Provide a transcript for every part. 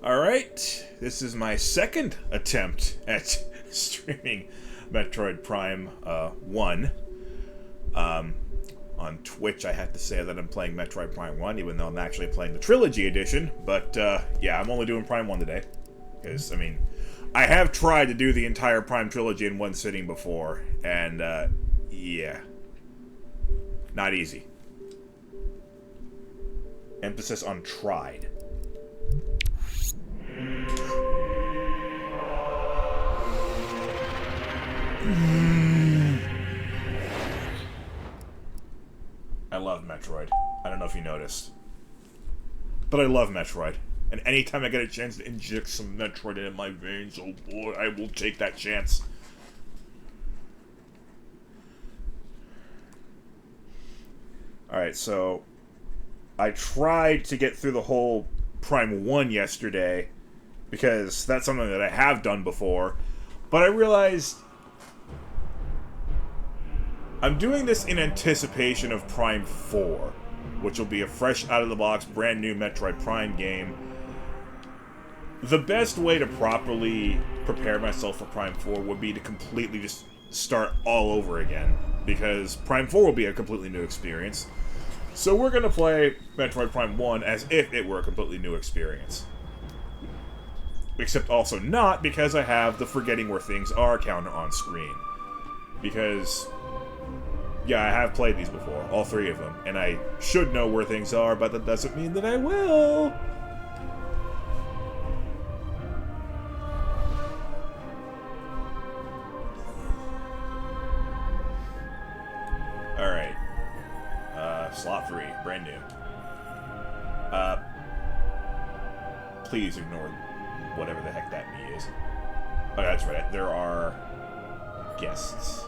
Alright, this is my second attempt at streaming Metroid Prime 1. On Twitch, I have to say that I'm playing Metroid Prime 1, even though I'm actually playing the Trilogy Edition. But, yeah, I'm only doing Prime 1 today. Because, I mean, I have tried to do the entire Prime Trilogy in one sitting before, and, yeah. Not easy. Emphasis on tried. I love Metroid. I don't know if you noticed. But I love Metroid. And anytime I get a chance to inject some Metroid into my veins, oh boy, I will take that chance. Alright, so I tried to get through the whole Prime 1 yesterday, because that's something that I have done before, but I realized I'm doing this in anticipation of Prime 4, which will be a fresh, out-of-the-box, brand new Metroid Prime game. The best way to properly prepare myself for Prime 4 would be to completely just start all over again, because Prime 4 will be a completely new experience. So we're going to play Metroid Prime 1 as if it were a completely new experience. Except also not, because I have the forgetting where things are counter on screen. Because, yeah, I have played these before, all three of them, and I should know where things are, but that doesn't mean that I will. Alright. Slot 3, brand new. Please ignore whatever the heck that me is. Oh, that's right. There are guests.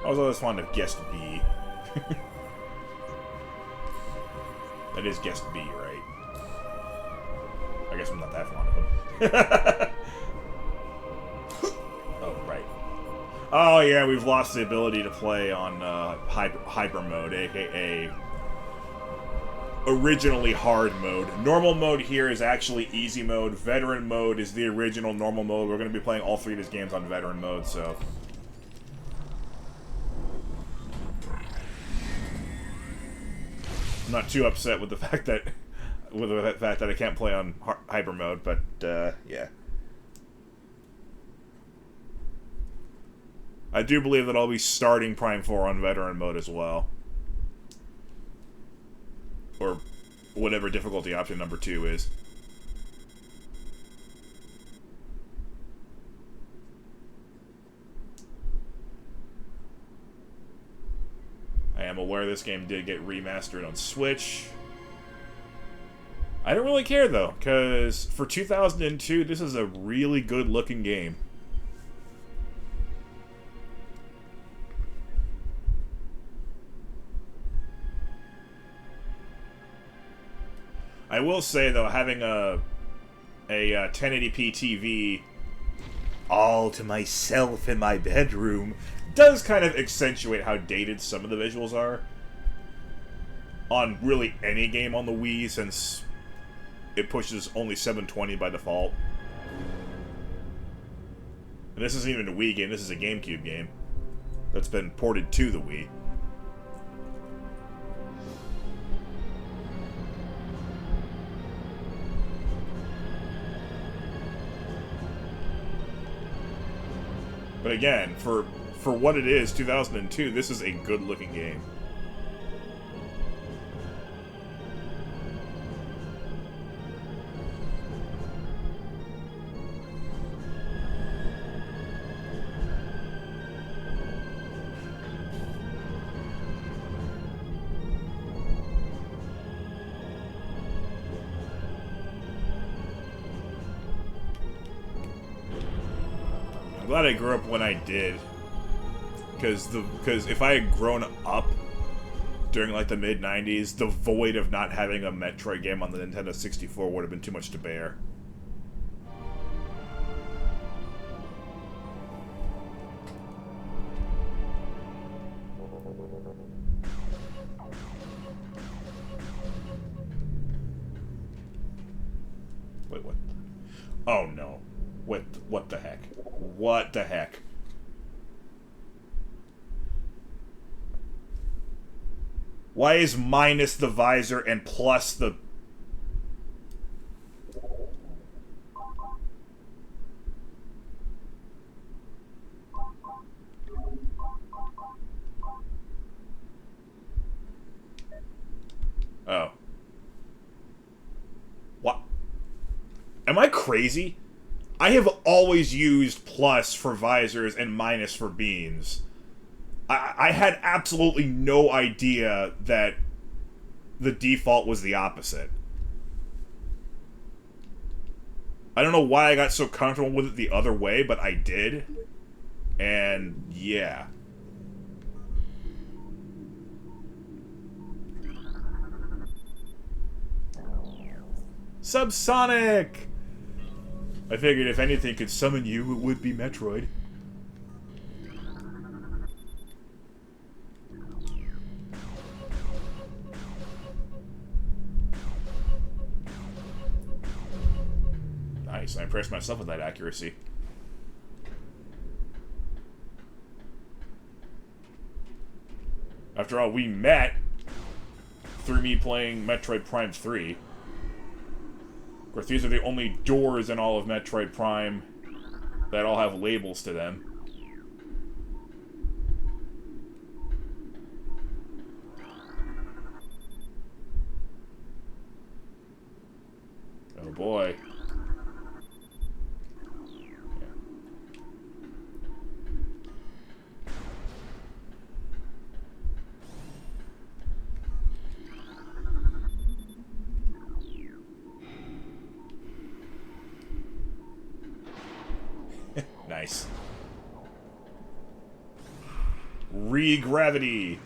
I was always fond of guest B. That is guest B, right? I guess I'm not that fond of him. Oh, right. Oh, yeah, we've lost the ability to play on hyper mode, aka originally hard mode. Normal mode here is actually easy mode. Veteran mode is the original normal mode. We're going to be playing all three of these games on veteran mode, so... I'm not too upset with the fact that I can't play on hyper mode, but yeah. I do believe that I'll be starting Prime 4 on veteran mode as well. Or whatever difficulty option number 2 is. I am aware this game did get remastered on Switch. I don't really care, though, because for 2002, this is a really good-looking game. I will say, though, having a 1080p TV all to myself in my bedroom does kind of accentuate how dated some of the visuals are on really any game on the Wii, since it pushes only 720 by default. And this isn't even a Wii game, this is a GameCube game that's been ported to the Wii. But again, for what it is, 2002, this is a good-looking game. I'm glad I grew up when I did. Because if I had grown up during like the mid-90s, the void of not having a Metroid game on the Nintendo 64 would have been too much to bear. Wait, what? Oh, no. What the heck? What the heck? Why is minus the visor and plus the... Oh. What? Am I crazy? I have always used plus for visors and minus for beams. I had absolutely no idea that the default was the opposite. I don't know why I got so comfortable with it the other way, but I did. And yeah. Subsonic! I figured if anything could summon you, it would be Metroid. Nice, I impressed myself with that accuracy. After all, we met through me playing Metroid Prime 3. Of course, these are the only doors in all of Metroid Prime that all have labels to them. Oh boy. Nice. Re-gravity.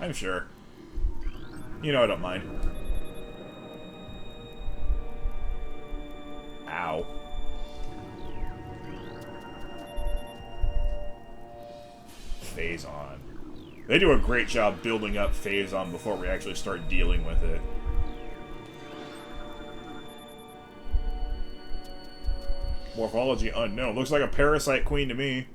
I'm sure. You know I don't mind. Ow. Phase on. They do a great job building up Phazon before we actually start dealing with it. Morphology unknown. Looks like a parasite queen to me.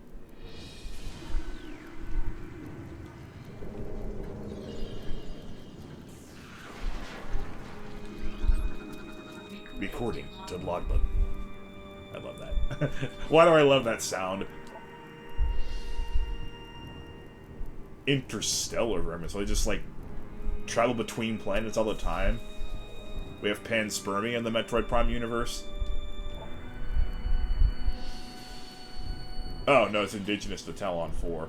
Recording to logbook. I love that. Why do I love that sound? Interstellar vermin, so they just like travel between planets all the time. We have panspermia in the Metroid Prime universe. Oh no, it's indigenous to Talon 4.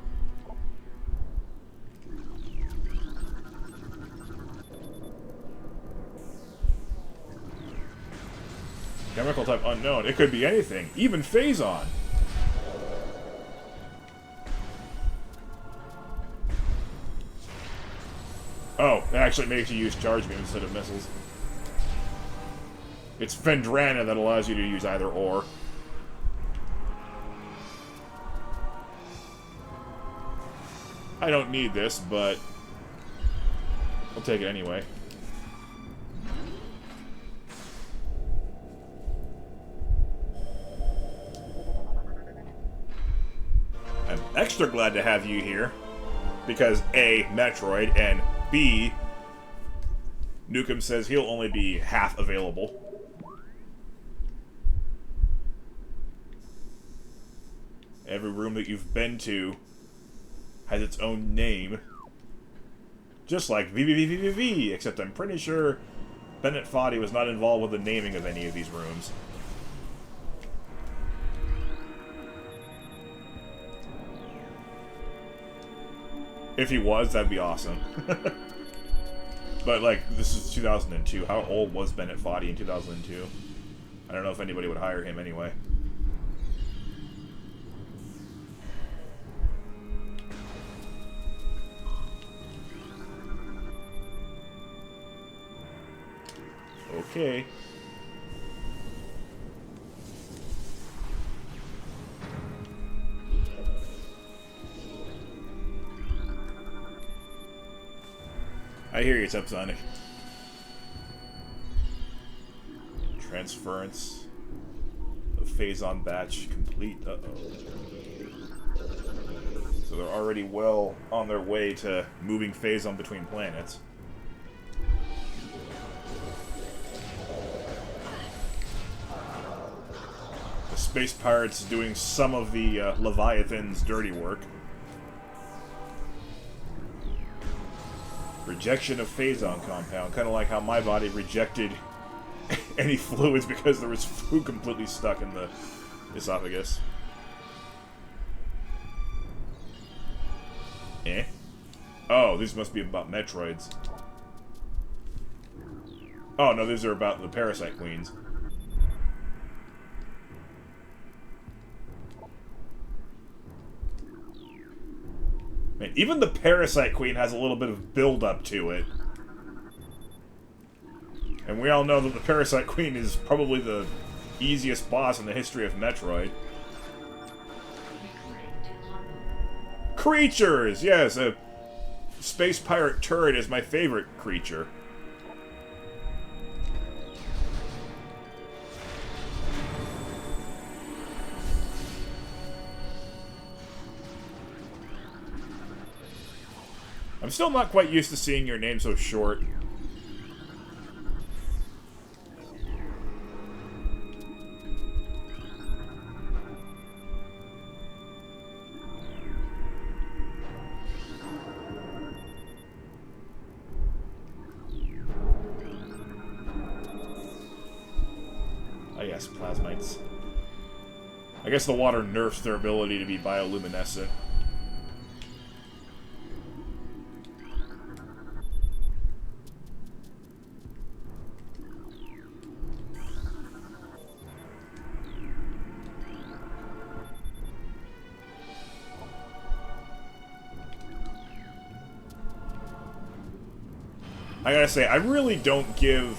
Chemical type unknown. It could be anything, even Phazon. Oh, it actually makes you use charge beam instead of missiles. It's Vendrana that allows you to use either or. I don't need this, but I'll take it anyway. I'm extra glad to have you here, because A, Metroid, and B, Nukem says he'll only be half available. Every room that you've been to has its own name. Just like VVVVV, except I'm pretty sure Bennett Foddy was not involved with the naming of any of these rooms. If he was, that'd be awesome. But, like, this is 2002. How old was Bennett Foddy in 2002? I don't know if anybody would hire him anyway. Okay. I hear you, Subsonic. Transference of Phazon batch complete. Uh-oh. So they're already well on their way to moving Phazon between planets. The space pirates doing some of the Leviathan's dirty work. Rejection of Phazon compound, kind of like how my body rejected any fluids because there was food completely stuck in the esophagus. Eh? Oh, these must be about Metroids. Oh, no, these are about the Parasite Queens. Man, even the Parasite Queen has a little bit of build-up to it. And we all know that the Parasite Queen is probably the easiest boss in the history of Metroid. Creatures! Yes, a space pirate turret is my favorite creature. I'm still not quite used to seeing your name so short. Oh yes, plasmites. I guess the water nerfs their ability to be bioluminescent. I gotta say, I really don't give,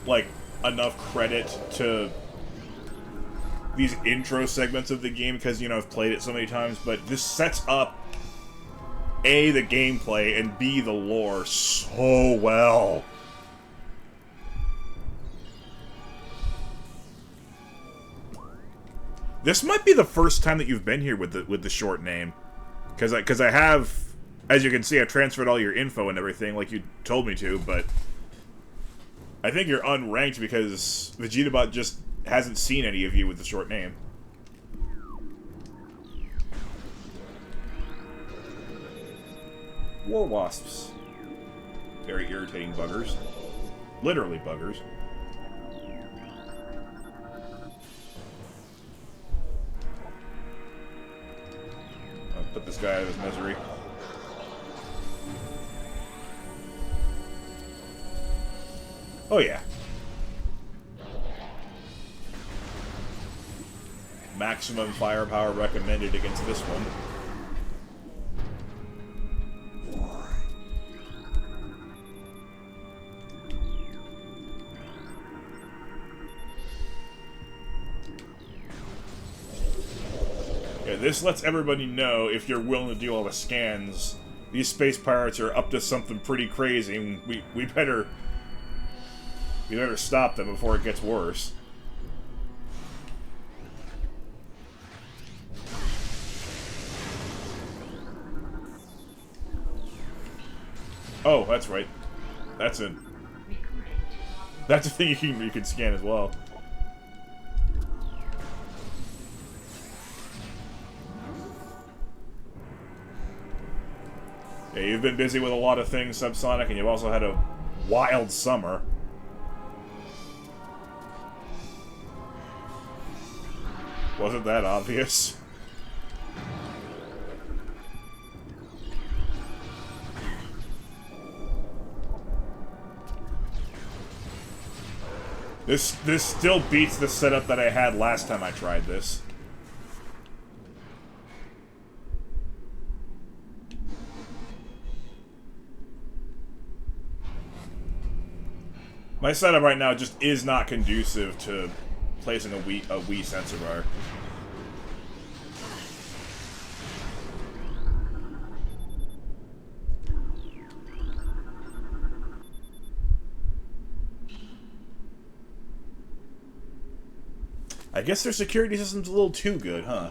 like, enough credit to these intro segments of the game, because, you know, I've played it so many times, but this sets up, A, the gameplay, and B, the lore so well. This might be the first time that you've been here with the short name, because I have... As you can see, I transferred all your info and everything like you told me to, but I think you're unranked because VegetaBot just hasn't seen any of you with the short name. War wasps. Very irritating buggers. Literally buggers. I'll put this guy out of his misery. Oh, yeah. Maximum firepower recommended against this one. Yeah, this lets everybody know if you're willing to do all the scans. These space pirates are up to something pretty crazy, and we better stop them before it gets worse. Oh, that's right. That's a thing you can scan as well. Yeah, you've been busy with a lot of things, Subsonic, and you've also had a wild summer. Wasn't that obvious? This still beats the setup that I had last time I tried this. My setup right now just is not conducive to placing a Wii sensor bar. I guess their security system's a little too good, huh?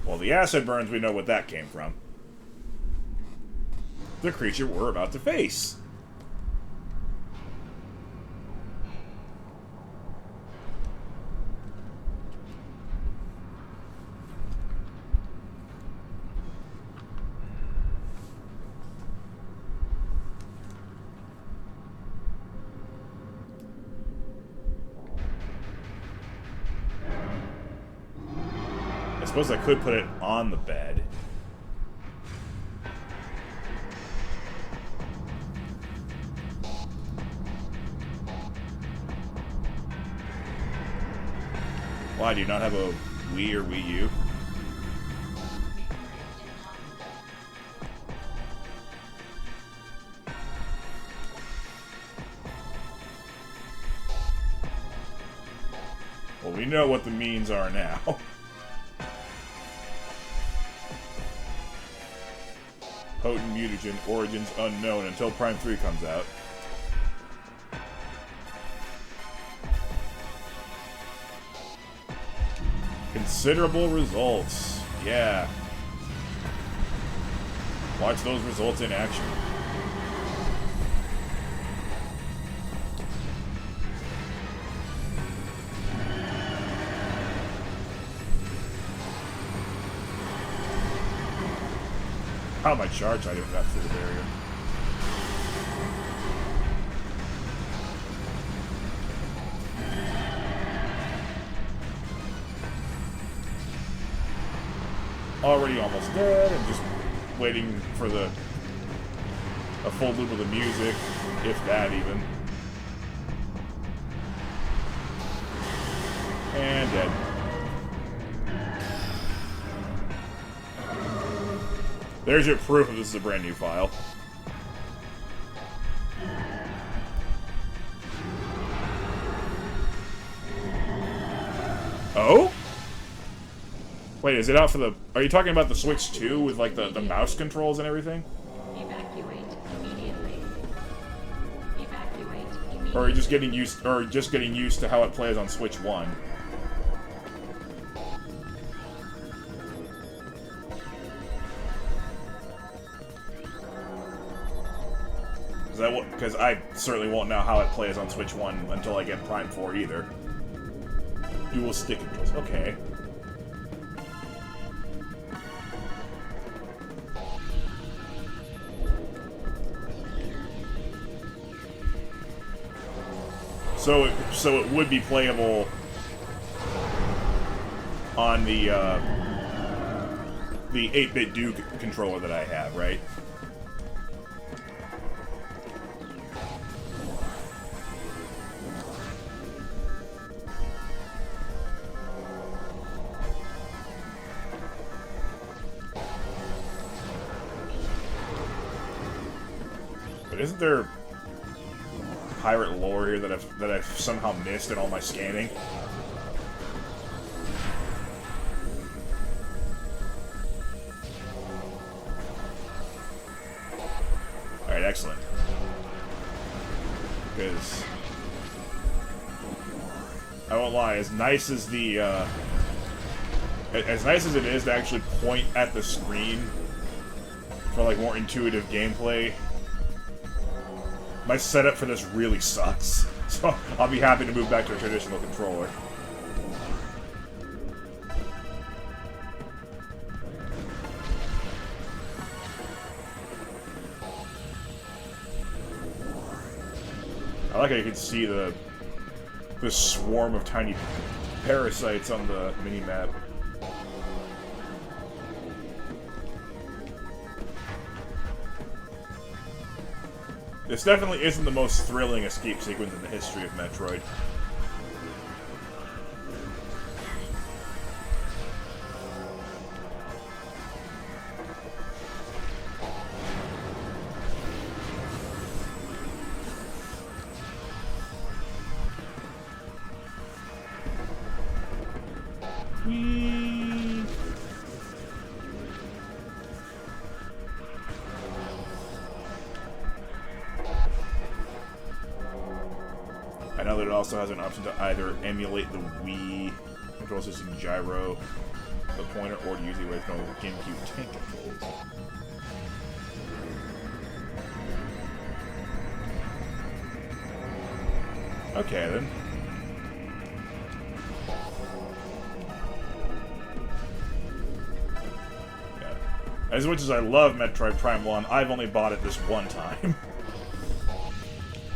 Well, the acid burns, we know what that came from. The creature we're about to face. I suppose I could put it on the bed. Why, do you not have a Wii or Wii U? Well, we know what the means are now. Potent mutagen, origins unknown until Prime 3 comes out. Considerable results. Yeah. Watch those results in action. How my charge item got through the barrier. Already almost dead, and just waiting for a full loop of the music, if that even. And dead. There's your proof that this is a brand new file. Oh? Wait, is it out for the... Are you talking about the Switch 2 with, like, the mouse controls and everything? Evacuate immediately. Evacuate immediately. Or are you just getting used to how it plays on Switch 1? Because I certainly won't know how it plays on Switch 1 until I get Prime 4 either. Dual stick controls. Okay. So it would be playable on the 8-bit Duke controller that I have, right? But isn't there pirate lore here that I've somehow missed in all my scanning? Alright, excellent. Because I won't lie, as nice as it is to actually point at the screen for like more intuitive gameplay, my setup for this really sucks. So I'll be happy to move back to a traditional controller. I like how you can see the swarm of tiny parasites on the mini-map. This definitely isn't the most thrilling escape sequence in the history of Metroid. I know that it also has an option to either emulate the Wii control system gyro, the pointer, or to use the original GameCube tank controls. Okay, then. Yeah. As much as I love Metroid Prime 1, I've only bought it this one time.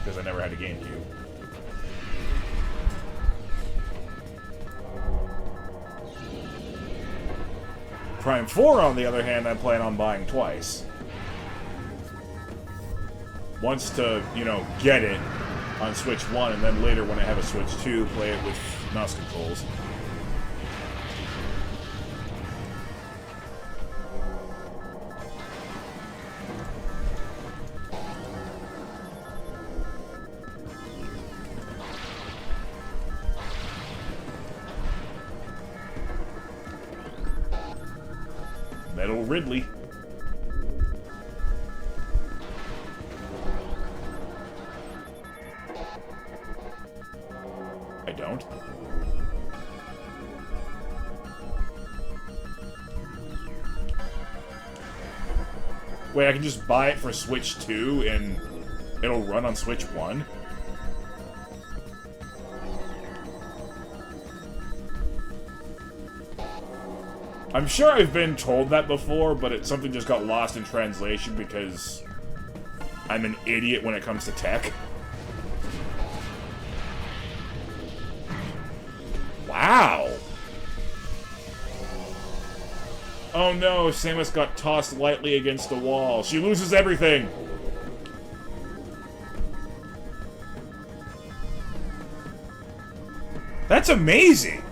Because I never had a GameCube. Prime 4, on the other hand, I plan on buying twice. Once to, you know, get it on Switch 1, and then later when I have a Switch 2, play it with mouse controls. Metal Ridley. I don't. Wait, I can just buy it for Switch 2 and it'll run on Switch 1? I'm sure I've been told that before, but something just got lost in translation because I'm an idiot when it comes to tech. Wow! Oh no, Samus got tossed lightly against the wall. She loses everything! That's amazing!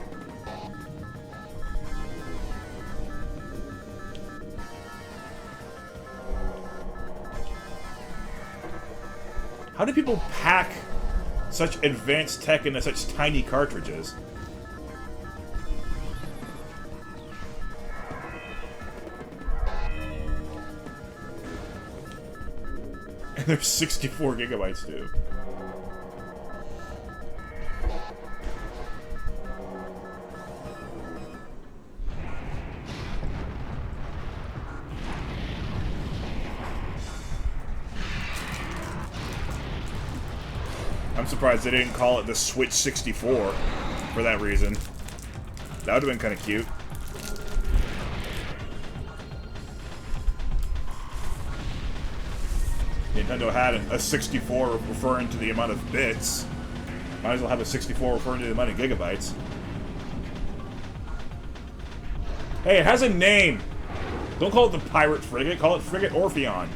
How do people pack such advanced tech into such tiny cartridges? And there's 64 gigabytes too. I'm surprised they didn't call it the Switch 64 for that reason. That would have been kind of cute. Nintendo had a 64 referring to the amount of bits. Might as well have a 64 referring to the amount of gigabytes. Hey, it has a name! Don't call it the Pirate Frigate, call it Frigate Orpheon.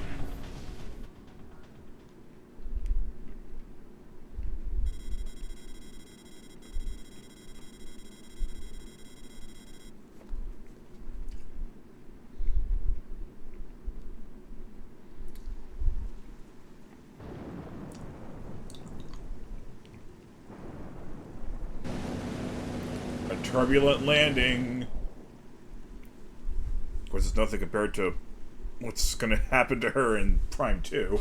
Turbulent landing. Of course, it's nothing compared to what's going to happen to her in Prime 2.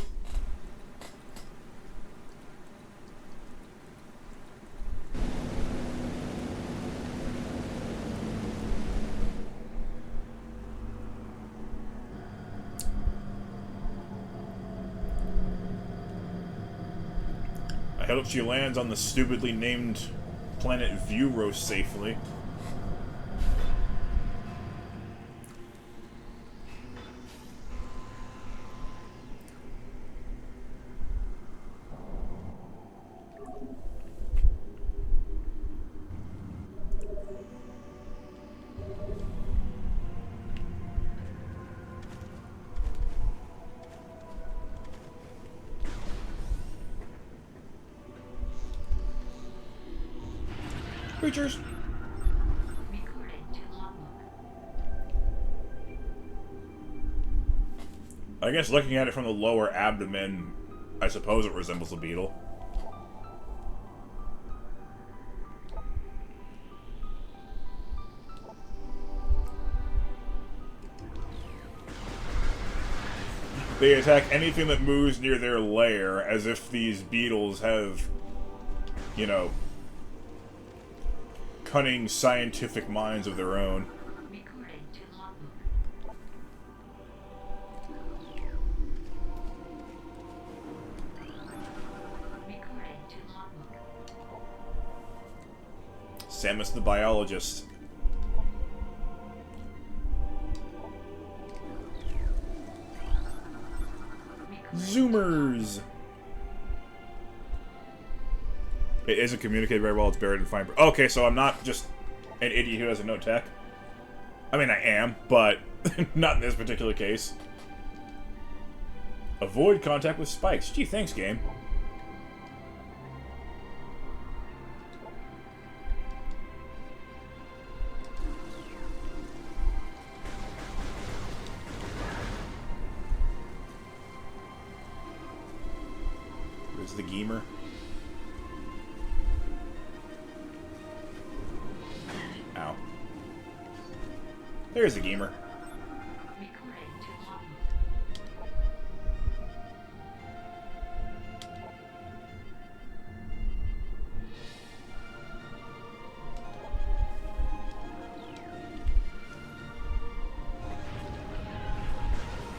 I hope she lands on the stupidly named planet Vuro safely. Creatures. I guess looking at it from the lower abdomen, I suppose it resembles a beetle. They attack anything that moves near their lair, as if these beetles have you know, cunning scientific minds of their own. Recording to logbook. Recording to logbook. Samus the biologist. Zoomers! It isn't communicated very well, it's buried in fine. Okay, so I'm not just an idiot who doesn't know tech. I mean, I am, but not in this particular case. Avoid contact with spikes. Gee, thanks, game. Where's the gamer? Ow. There's the gamer. Recording to logbook.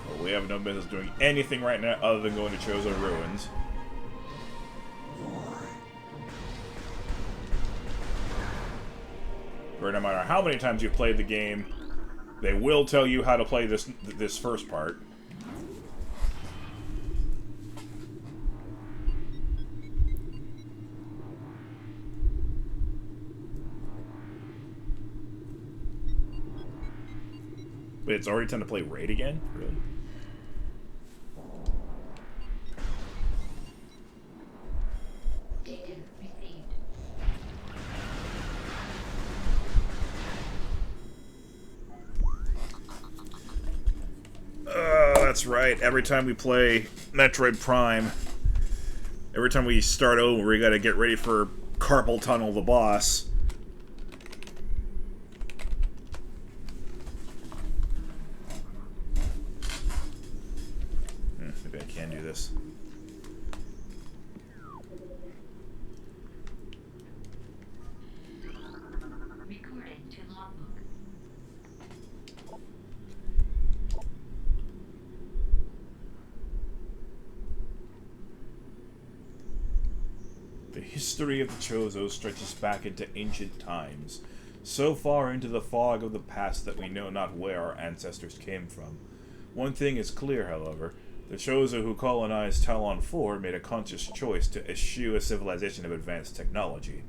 Well, we have no business doing anything right now other than going to Chozo Ruins. Where no matter how many times you've played the game, they will tell you how to play this first part. Wait, it's already time to play Raid again? Really? Data received. That's right. Every time we play Metroid Prime, every time we start over, we gotta get ready for Carpal Tunnel, the boss. Maybe I can do this. Recording to logbook. The history of the Chozo stretches back into ancient times, so far into the fog of the past that we know not where our ancestors came from. One thing is clear, however. The Chozo who colonized Talon 4 made a conscious choice to eschew a civilization of advanced technology.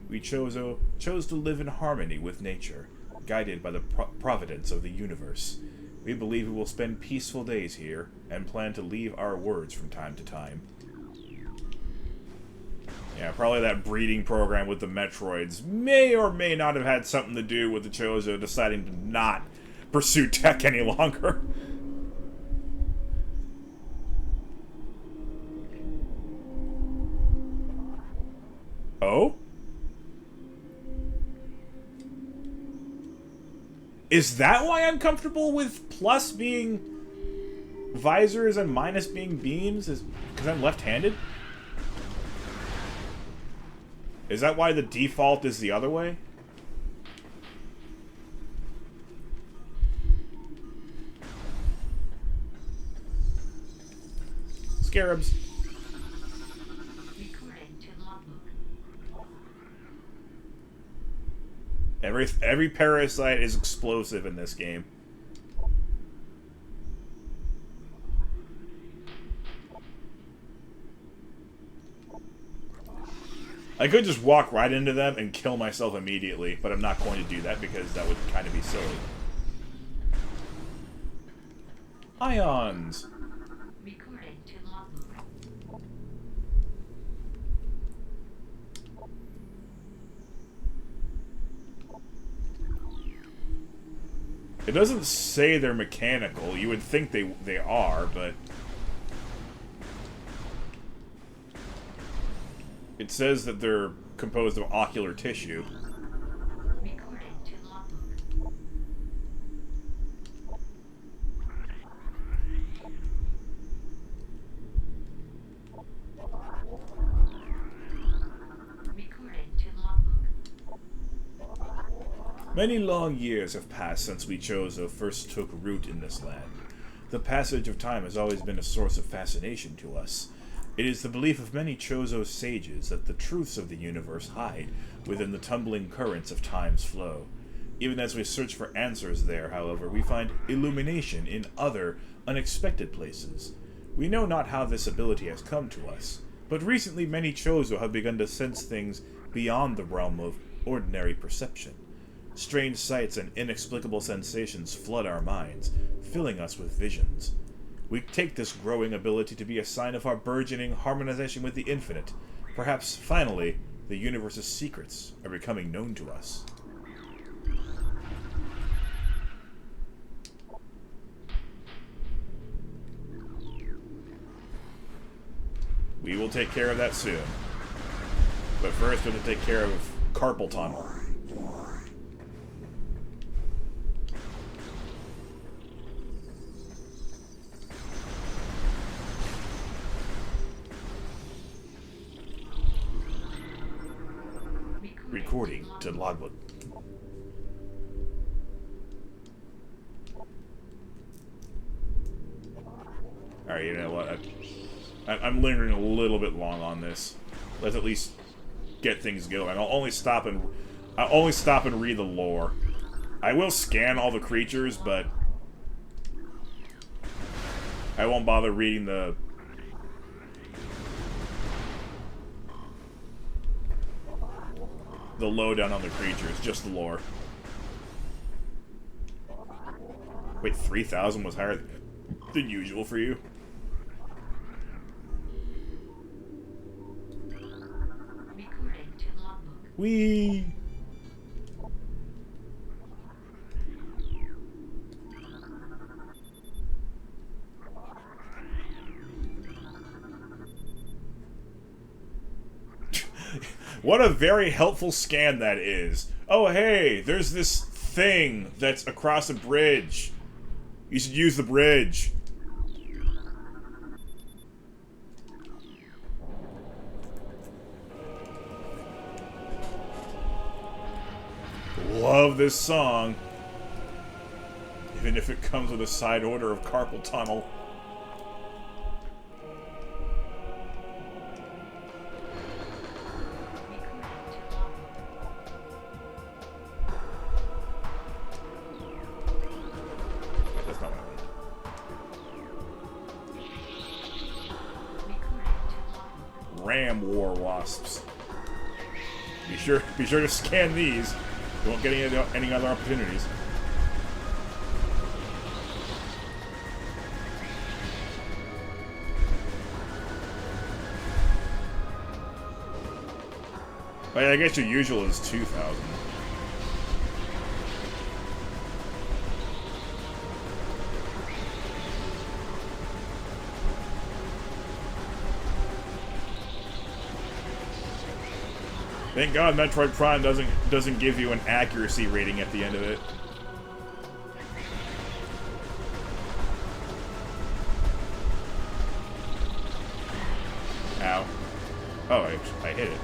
We Chozo chose to live in harmony with nature, guided by the providence of the universe. We believe we will spend peaceful days here, and plan to leave our words from time to time. Yeah, probably that breeding program with the Metroids may or may not have had something to do with the Chozo deciding to not pursue tech any longer. Oh? Is that why I'm comfortable with plus being visors and minus being beams? Is because I'm left-handed? Is that why the default is the other way? Scarabs. Recording to logbook. Every parasite is explosive in this game. I could just walk right into them and kill myself immediately, but I'm not going to do that because that would kind of be silly. Ions. Recording to logbook. It doesn't say they're mechanical. You would think they are, but it says that they're composed of ocular tissue. Recording to logbook. Many long years have passed since we Chozo first took root in this land. The passage of time has always been a source of fascination to us. It is the belief of many Chozo sages that the truths of the universe hide within the tumbling currents of time's flow. Even as we search for answers there, however, we find illumination in other, unexpected places. We know not how this ability has come to us, but recently many Chozo have begun to sense things beyond the realm of ordinary perception. Strange sights and inexplicable sensations flood our minds, filling us with visions. We take this growing ability to be a sign of our burgeoning harmonization with the infinite. Perhaps, finally, the universe's secrets are becoming known to us. We will take care of that soon. But first, we have to take care of carpal tunnel. Recording to logbook. Alright, you know what? I'm lingering a little bit long on this. Let's at least get things going. I'll only stop and read the lore. I will scan all the creatures, but I won't bother reading the lowdown on the creatures, just the lore. Wait, 3,000 was higher than usual for you? Recording to logbook. Whee! What a very helpful scan that is. Oh, hey, there's this thing that's across a bridge. You should use the bridge. Love this song. Even if it comes with a side order of carpal tunnel. That's not what I mean. Ram War Wasps. Be sure to scan these. You won't get any other opportunities. I guess your usual is 2,000. Thank God Metroid Prime doesn't give you an accuracy rating at the end of it. Ow. Oh, I hit it.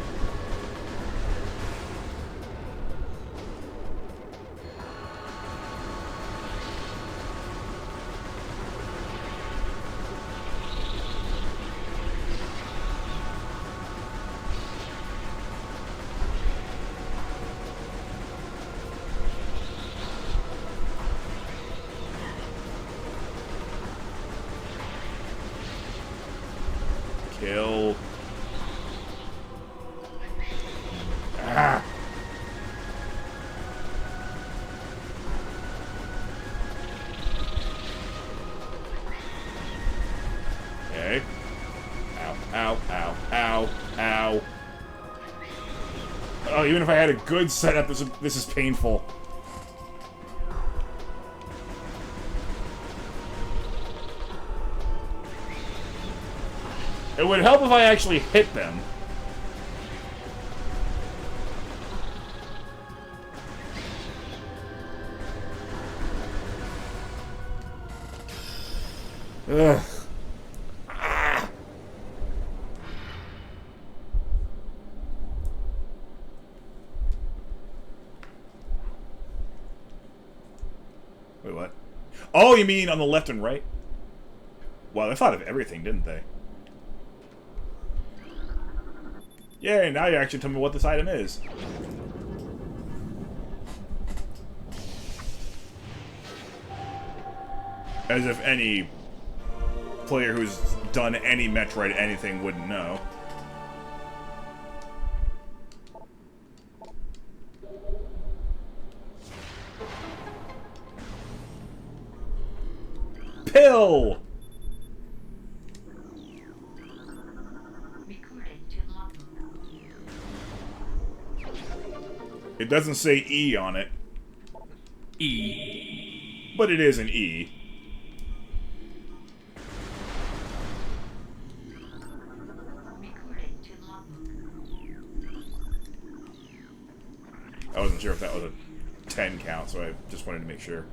Kill. Ah. Okay. Ow, ow, ow, ow, ow. Oh, even if I had a good setup, this is painful. It would help if I actually hit them. Ugh. Ah. Oh, you mean on the left and right? Well, they thought of everything, didn't they? Yay, now you actually tell me what this item is. As if any player who's done any Metroid anything wouldn't know. Pill! Recording to logbook. It doesn't say E on it. E. But it is an E. Recording to logbook. I wasn't sure if that was a 10 count, so I just wanted to make sure.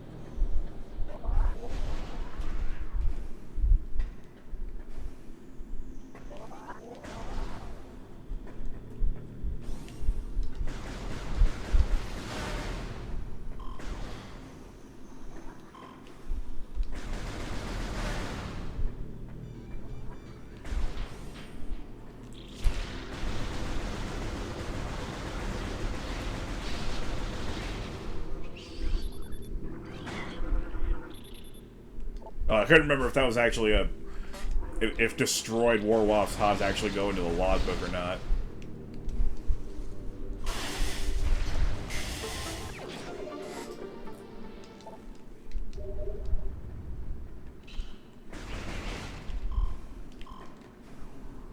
I couldn't remember if that was actually a... If destroyed Warwasp's HODs actually go into the logbook or not.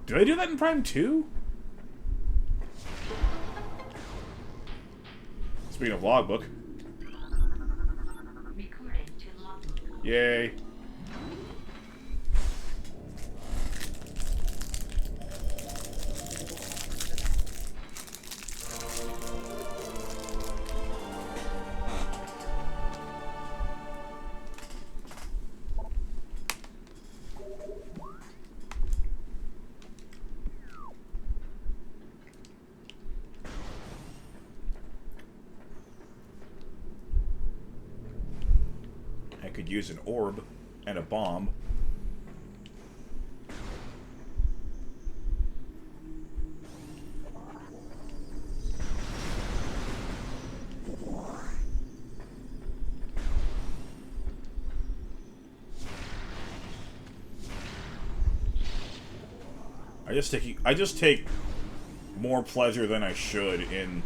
Did I do that in Prime 2? Speaking of logbook. Recording to logbook. Yay. I could use an orb and a bomb. I just take more pleasure than I should in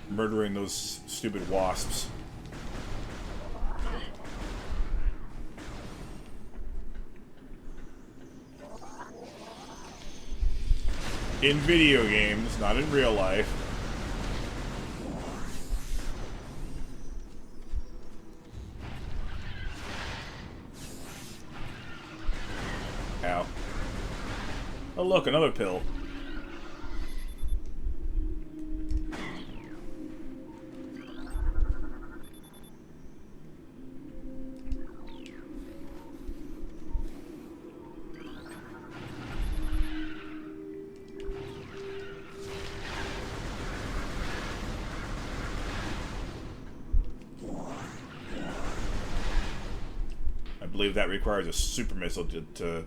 murdering those stupid wasps. In video games, not in real life. Ow. Oh look, another pill. I believe that requires a super missile to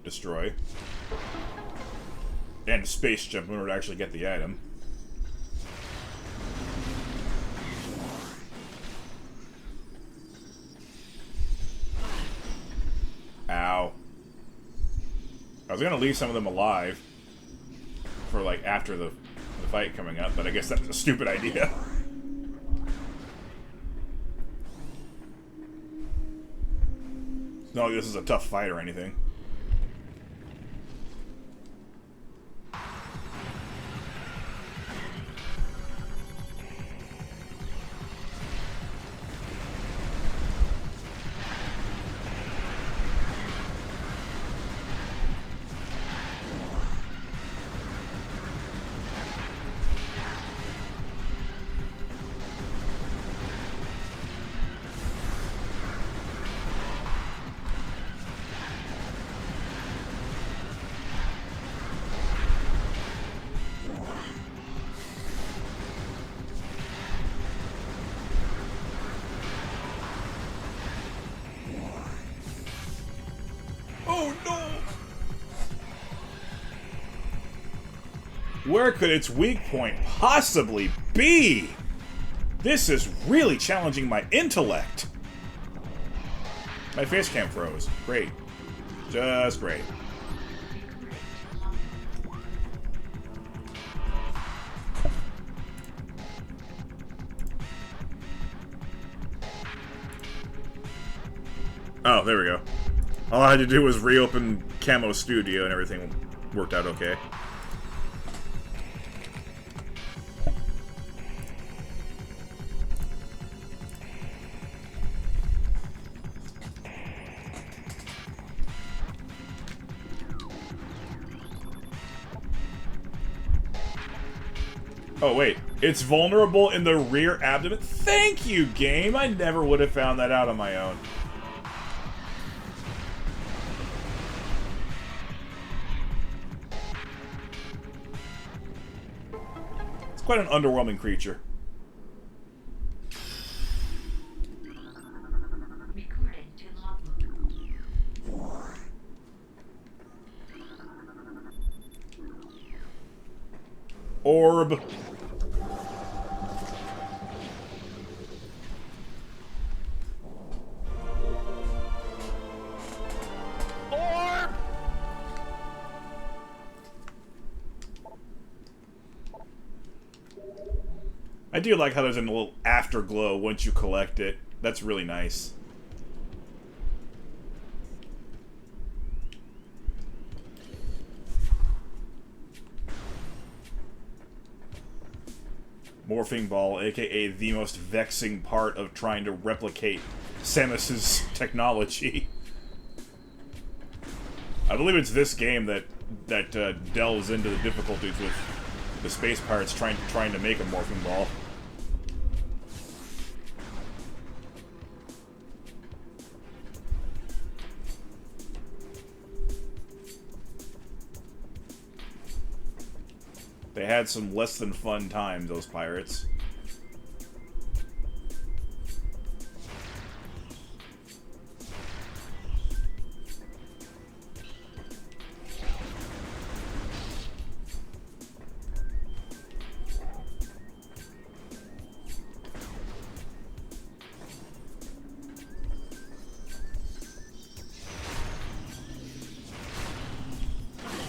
destroy. And a space jump in order to actually get the item. Ow. I was gonna leave some of them alive for like after the fight coming up, but I guess that was a stupid idea. It's not like this is a tough fight or anything. Where could its weak point possibly be? This is really challenging my intellect. My face cam froze. Great. Just great. Oh, there we go. All I had to do was reopen Camo Studio and everything worked out okay. Oh, wait. It's vulnerable in the rear abdomen? Thank you, game! I never would have found that out on my own. It's quite an underwhelming creature. Recording to logbook. Orb. Orb! I do like how there's a little afterglow once you collect it. That's really nice. Morphing Ball, aka the most vexing part of trying to replicate Samus's technology. I believe it's this game that delves into the difficulties with the space pirates trying to make a Morphing Ball. They had some less than fun times, those pirates.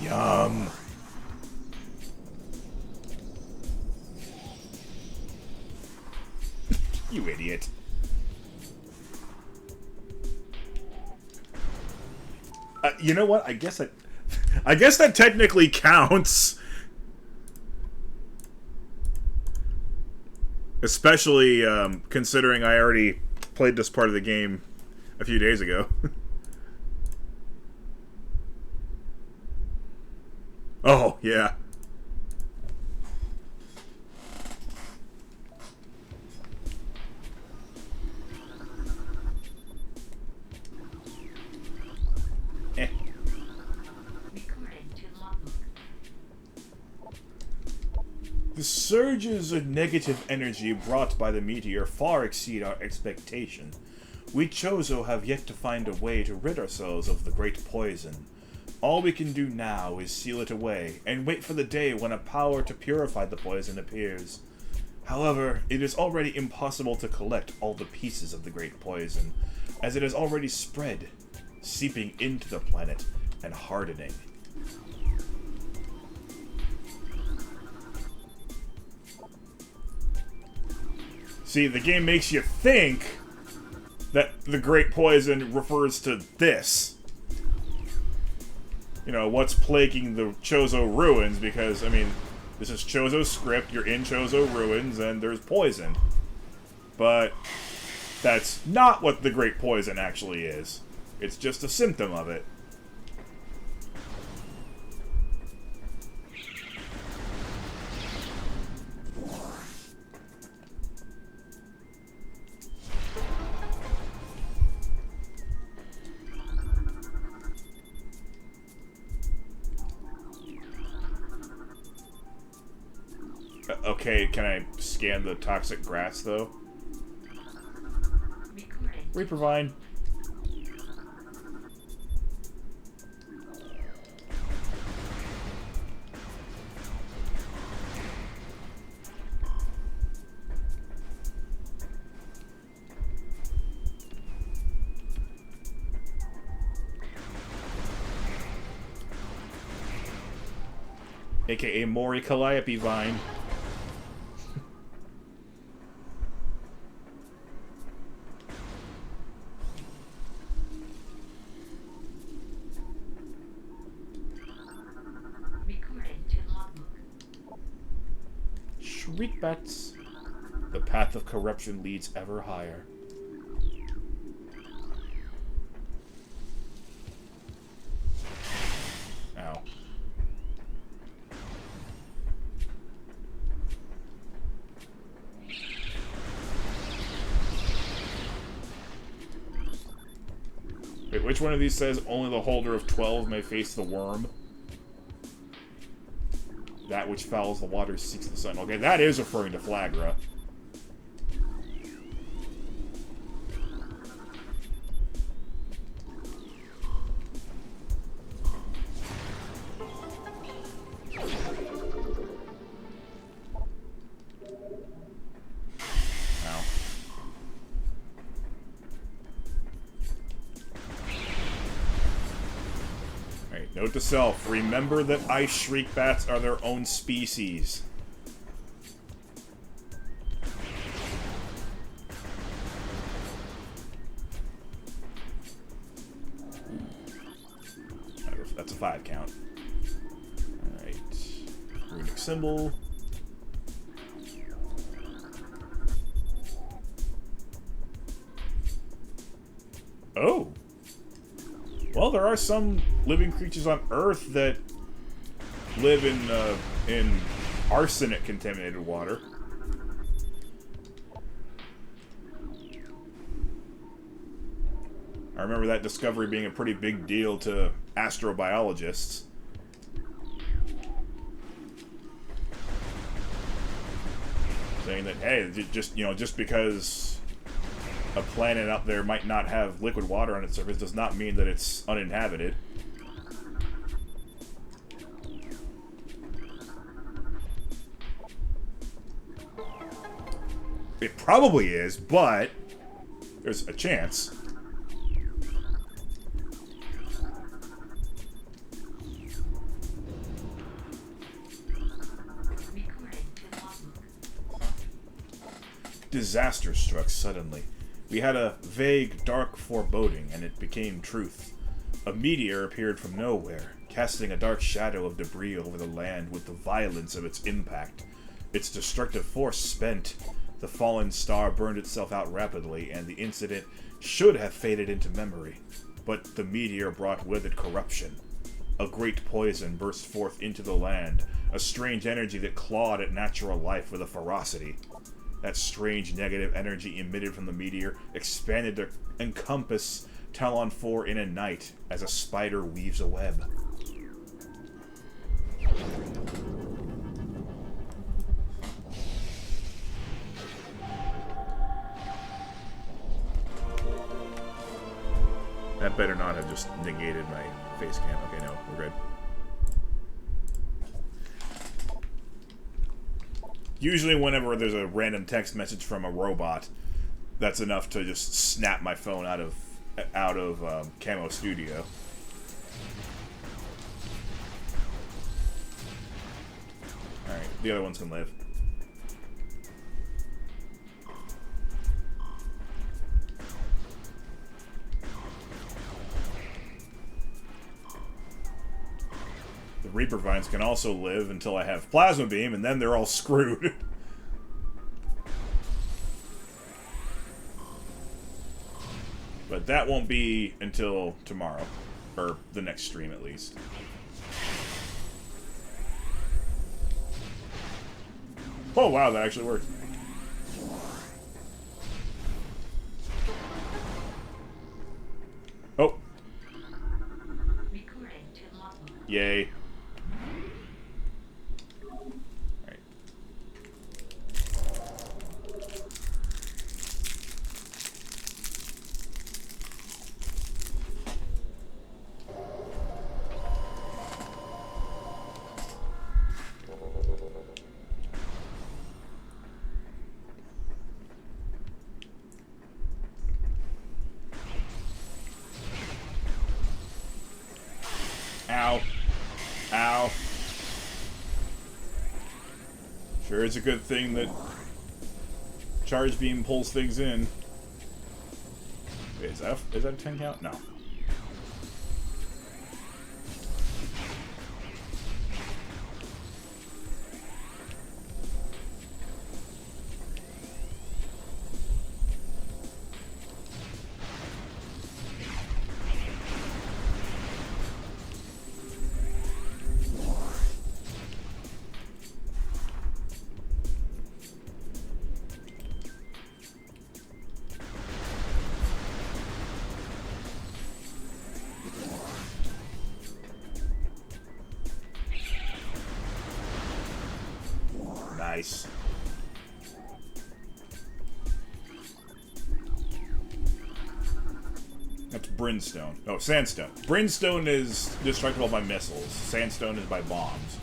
Yum. You idiot. You know what? I guess that technically counts. Especially considering I already played this part of the game a few days ago. Oh, yeah. The surges of negative energy brought by the meteor far exceed our expectation. We Chozo have yet to find a way to rid ourselves of the great poison. All we can do now is seal it away, and wait for the day when a power to purify the poison appears. However, it is already impossible to collect all the pieces of the great poison, as it has already spread, seeping into the planet and hardening. See, the game makes you think that the Great Poison refers to this. You know, what's plaguing the Chozo ruins, because, I mean, this is Chozo's script, you're in Chozo ruins, and there's poison. But that's not what the Great Poison actually is. It's just a symptom of it. Okay, can I scan the toxic grass, though? Reaper. aka Mori Calliope Vine. Recording to logbook. Shriek bats. The path of corruption leads ever higher. Ow. Wait, which one of these says only the holder of 12 may face the worm? That which fouls the water seeks the sun. Okay, that is referring to Flagra. Note to self, remember that ice shriek bats are their own species. That's a 5 count. Alright. Runic symbol. Oh! Well, there are some living creatures on Earth that live in arsenic-contaminated water. I remember that discovery being a pretty big deal to astrobiologists. Saying that, hey, just because a planet out there might not have liquid water on its surface does not mean that it's uninhabited. It probably is, but there's a chance. Disaster struck suddenly. We had a vague, dark foreboding, and it became truth. A meteor appeared from nowhere, casting a dark shadow of debris over the land with the violence of its impact. Its destructive force spent, the fallen star burned itself out rapidly, and the incident should have faded into memory. But the meteor brought with it corruption. A great poison burst forth into the land, a strange energy that clawed at natural life with a ferocity. That strange negative energy emitted from the meteor expanded to encompass Talon 4 in a night as a spider weaves a web. That better not have just negated my face cam. Okay, no, we're good. Usually whenever there's a random text message from a robot, that's enough to just snap my phone out of Camo Studio. Alright, the other ones can live. The Reaper Vines can also live until I have Plasma Beam, and then they're all screwed. But that won't be until tomorrow. Or the next stream, at least. Oh, wow, that actually worked. Oh. Yay. Ow. Sure, it's a good thing that charge beam pulls things in. Wait, is that a 10 count? No. Nice. That's brimstone. No, sandstone. Brimstone is destructible by missiles. Sandstone is by bombs.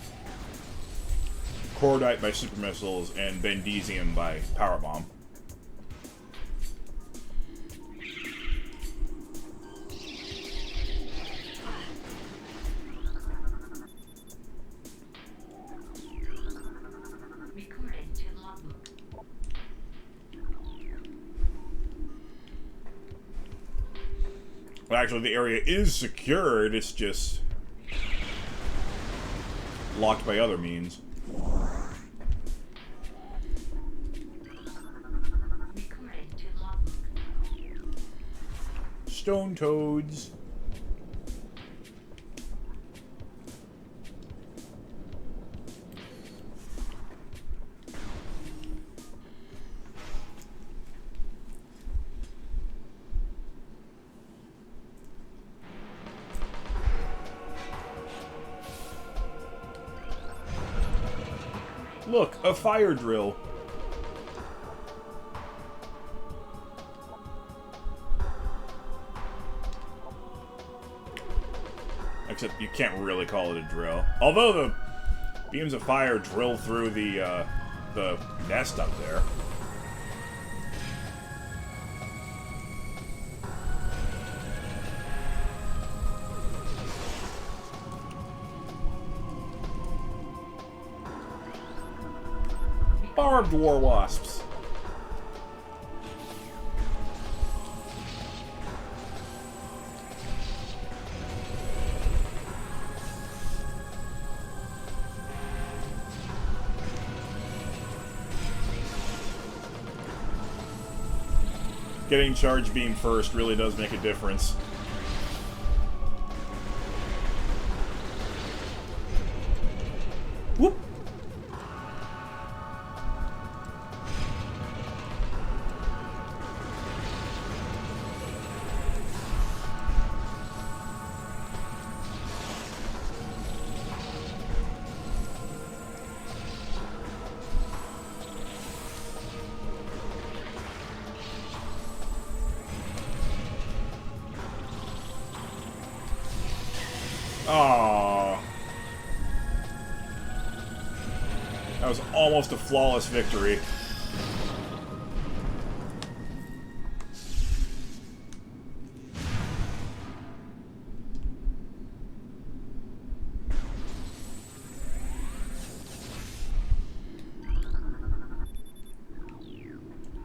Cordite by super missiles, and Bendesium by power bomb. Recording to logbook. Well, actually, the area is secured. It's just locked by other means. Recording to logbook. Stone toads. Look, a fire drill. Except you can't really call it a drill. Although the beams of fire drill through the nest up there. Barbed war wasps. Getting charge beam first really does make a difference. Whoop! Aww. That was almost a flawless victory.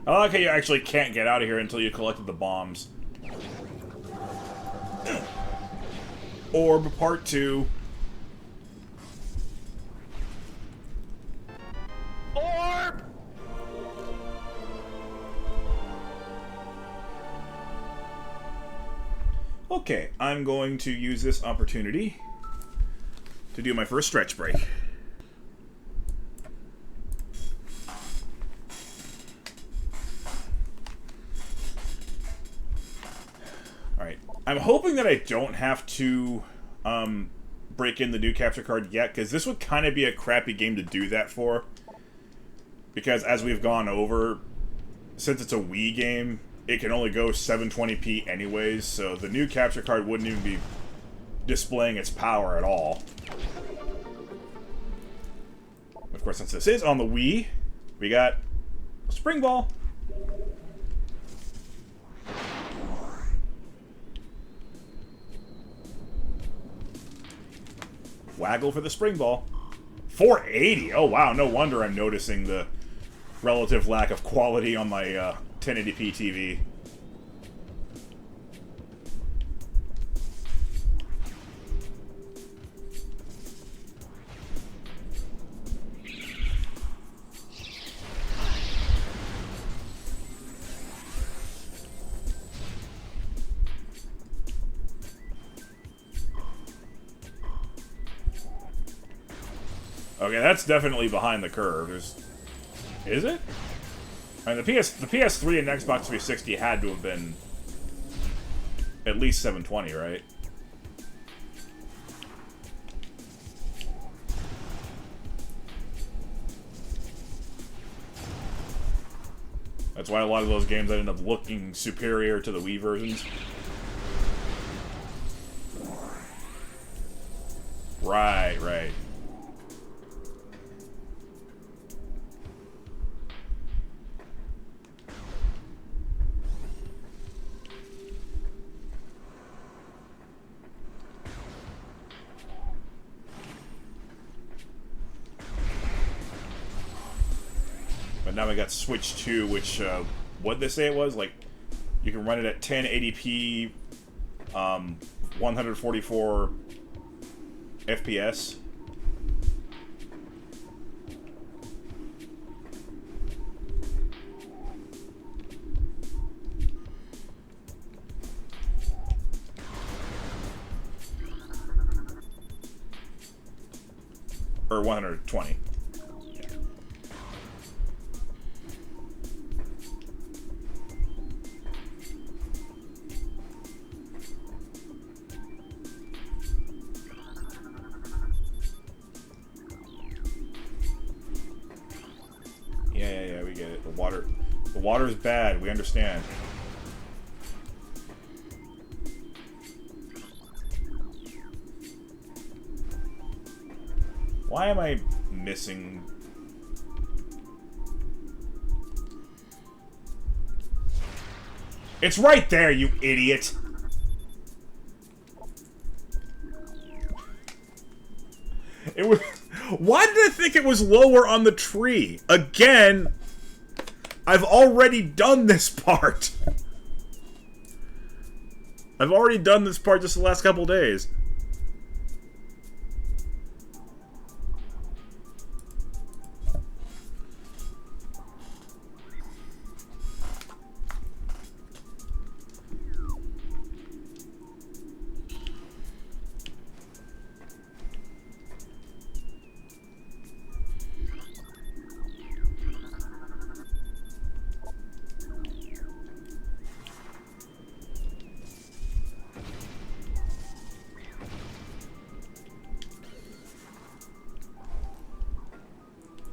I like how you actually can't get out of here until you collected the bombs. Orb Part 2. Orb! Okay, I'm going to use this opportunity to do my first stretch break. Alright, I'm hoping that I don't have to break in the new capture card yet, because this would kind of be a crappy game to do that for. Because as we've gone over, since it's a Wii game, it can only go 720p anyways, so the new capture card wouldn't even be displaying its power at all. Of course, since this is on the Wii, we got a spring ball. Waggle for the spring ball. 480? Oh wow, no wonder I'm noticing the relative lack of quality on my 1080p TV. Okay, that's definitely behind the curve. Is it? I mean, the PS3 and Xbox 360 had to have been at least 720, right? That's why a lot of those games ended up looking superior to the Wii versions. Right, right. But now we got Switch 2, which, what'd they say it was? Like, you can run it at 1080p, 144 FPS. Or 120. Yeah, we get it. The water's bad, we understand. Why am I missing? It's right there, you idiot! It was... Why did I think it was lower on the tree? Again, I've already done this part. I've already done this part just the last couple days.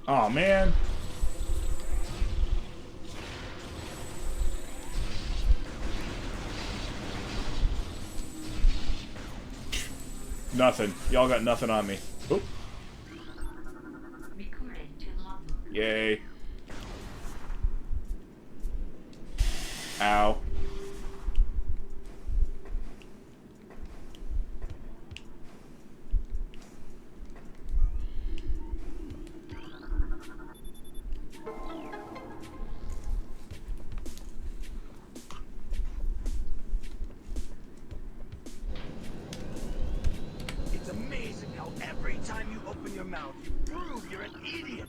Aw, man. Nothing. Y'all got nothing on me. Oop. Recording to logbook. Yay. Ow. It's amazing how every time you open your mouth, you prove you're an idiot.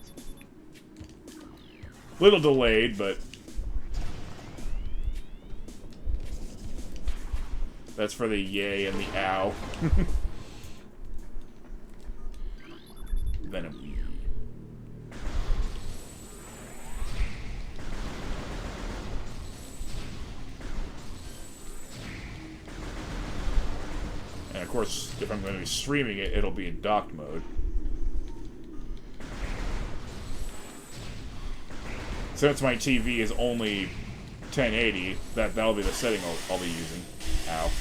Little delayed, but... That's for the yay and the ow. Venom. And of course, if I'm going to be streaming it, it'll be in docked mode. Since my TV is only 1080, that'll be the setting I'll be using. Ow.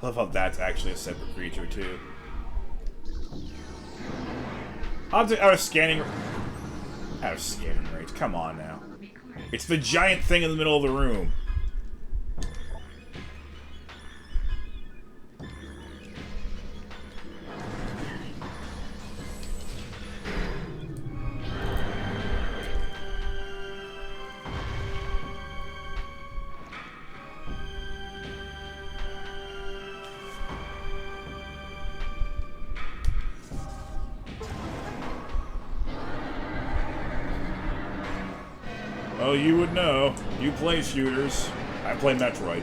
I love how that's actually a separate creature, too. Object out of scanning... Out of scanning range. Come on, now. It's the giant thing in the middle of the room. Well, you would know. You play shooters. I play Metroid.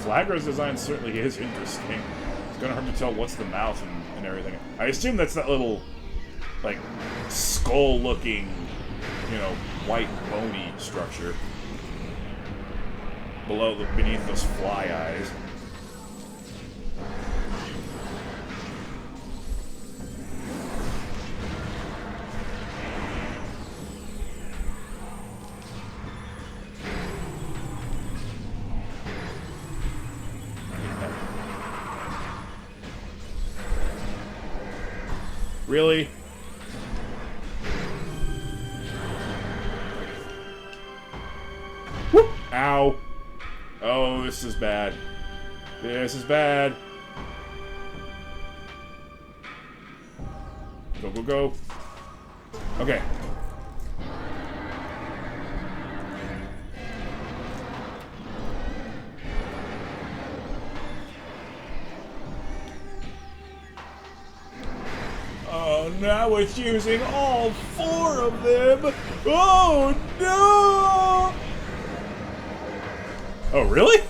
Flagra's design certainly is interesting. It's gonna hard to tell what's the mouth and everything. I assume that's that little, like, skull-looking, you know, white bony structure beneath those fly eyes. Really? Whoop! Ow. Oh, this is bad. This is bad. Go, go, go. Okay. Oh, now it's using all 4 of them! Oh, no! Oh, really?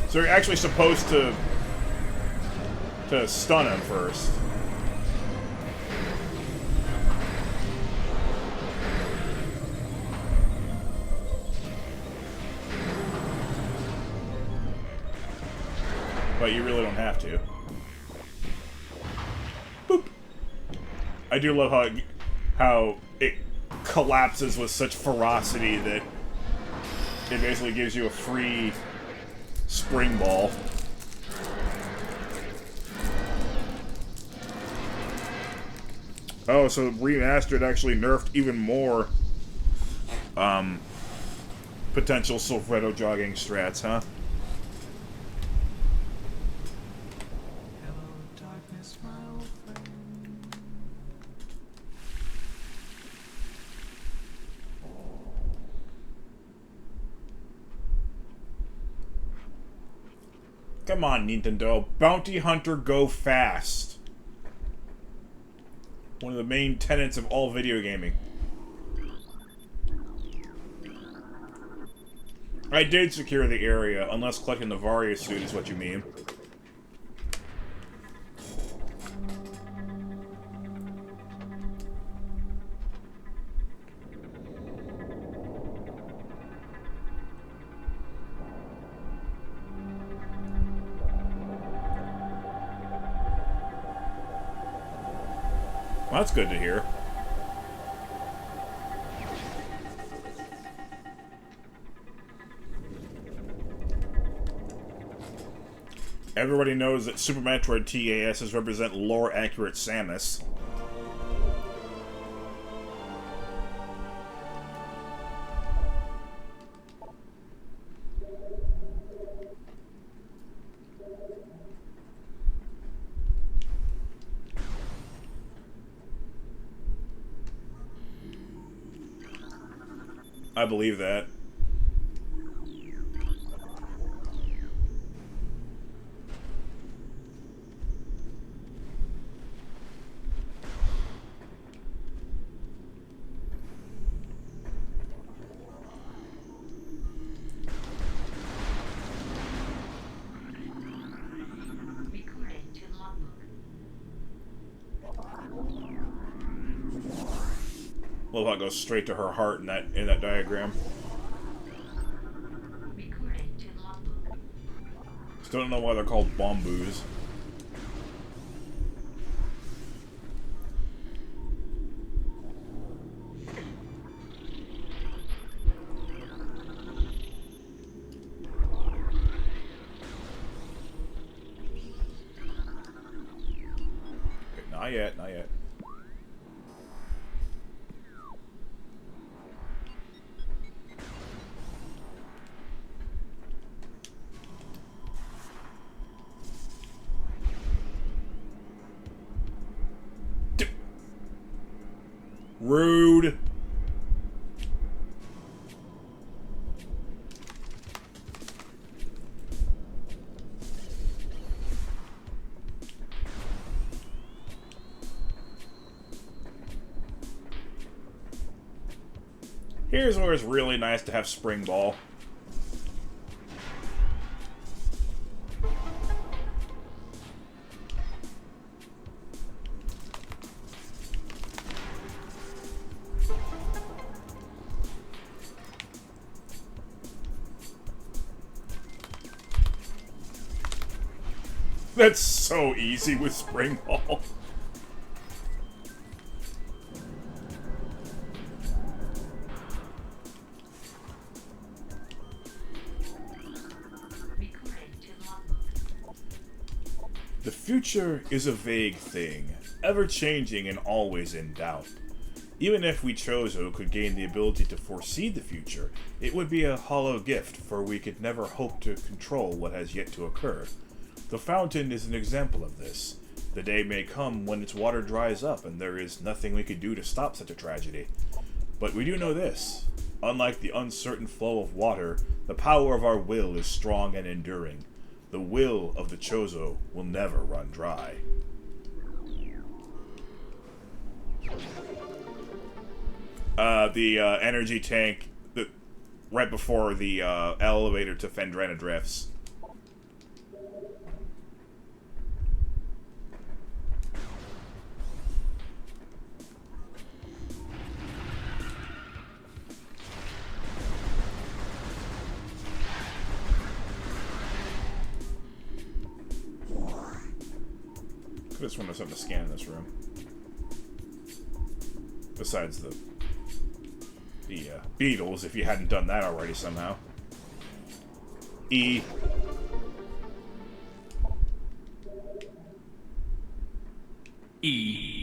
So you're actually supposed to stun him first. But you really don't have to. Boop. I do love how it collapses with such ferocity that it basically gives you a free spring ball. Oh, so Remastered actually nerfed even more potential Silveretto jogging strats, huh? Come on, Nintendo. Bounty Hunter go fast. One of the main tenets of all video gaming. I did secure the area, unless collecting the Varia suit is what you mean. Well, that's good to hear. Everybody knows that Super Metroid TASs represent lore-accurate Samus. I believe that. Well, that goes straight to her heart in that diagram. Recording to logbook. Still don't know why they're called bamboos. Okay, not yet, not yet. Rude. Here's where it's really nice to have Spring Ball. That's so easy with Spring Ball. The future is a vague thing, ever-changing and always in doubt. Even if we Chozo could gain the ability to foresee the future, it would be a hollow gift, for we could never hope to control what has yet to occur. The fountain is an example of this. The day may come when its water dries up, and there is nothing we could do to stop such a tragedy. But we do know this. Unlike the uncertain flow of water, the power of our will is strong and enduring. The will of the Chozo will never run dry. The energy tank right before the elevator to Phendrana drifts. I just wanted something to scan in this room. Besides the beetles, if you hadn't done that already somehow. E. E.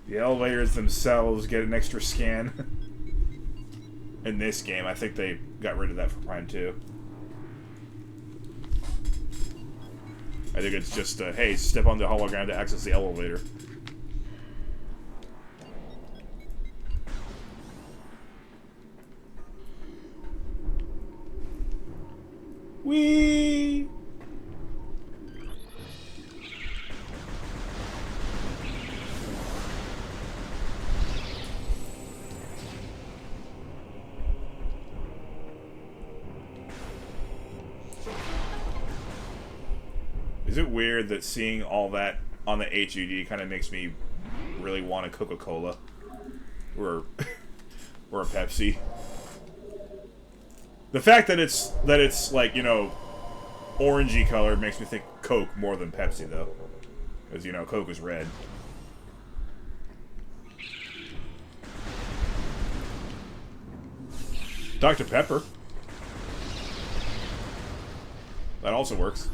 The elevators themselves get an extra scan. In this game, I think they got rid of that for Prime 2. I think it's just, hey, step on the hologram to access the elevator. Whee! Is it weird that seeing all that on the HUD kind of makes me really want a Coca-Cola or or a Pepsi? The fact that it's like, you know, orangey color makes me think Coke more than Pepsi, though, because, you know, Coke is red. Dr. Pepper. That also works.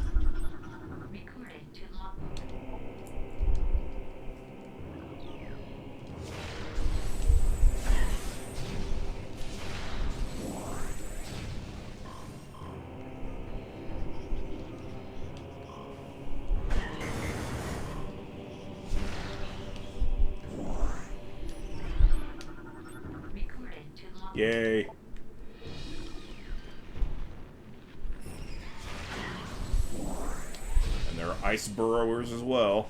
Yay. And there are ice burrowers as well.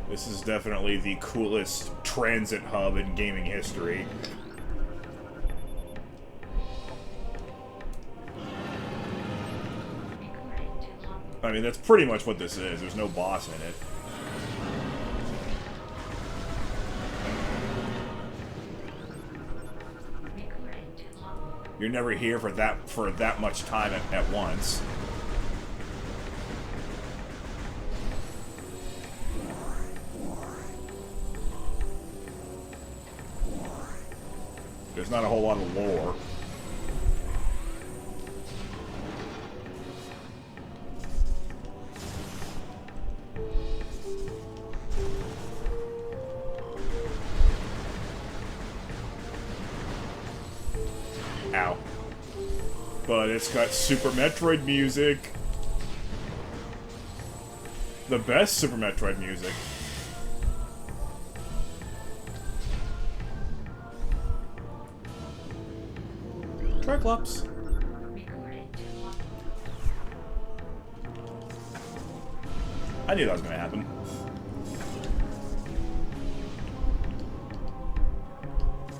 This is definitely the coolest transit hub in gaming history. I mean, that's pretty much what this is. There's no boss in it. You're never here for that much time at once. There's not a whole lot of lore. Ow. But it's got Super Metroid music. The best Super Metroid music. Triclops. I knew that was going to happen.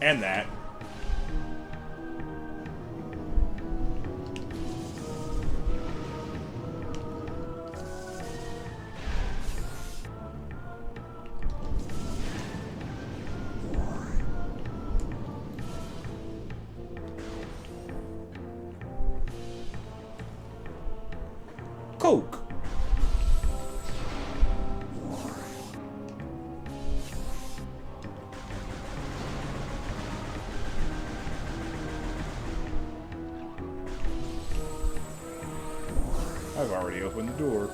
And that. Coke. I've already opened the door.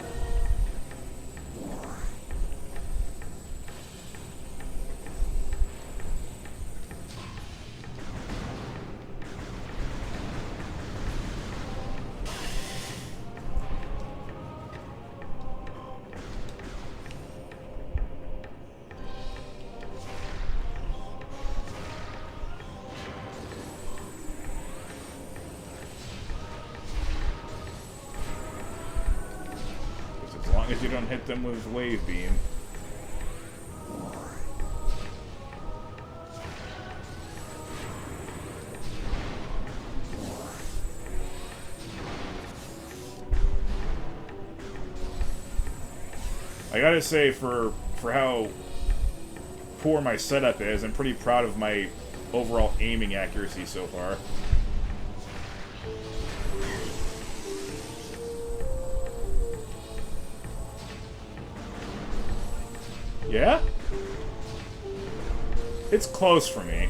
As long as you don't hit them with wave beam. I gotta say, for how poor my setup is, I'm pretty proud of my overall aiming accuracy so far. Yeah? It's close for me.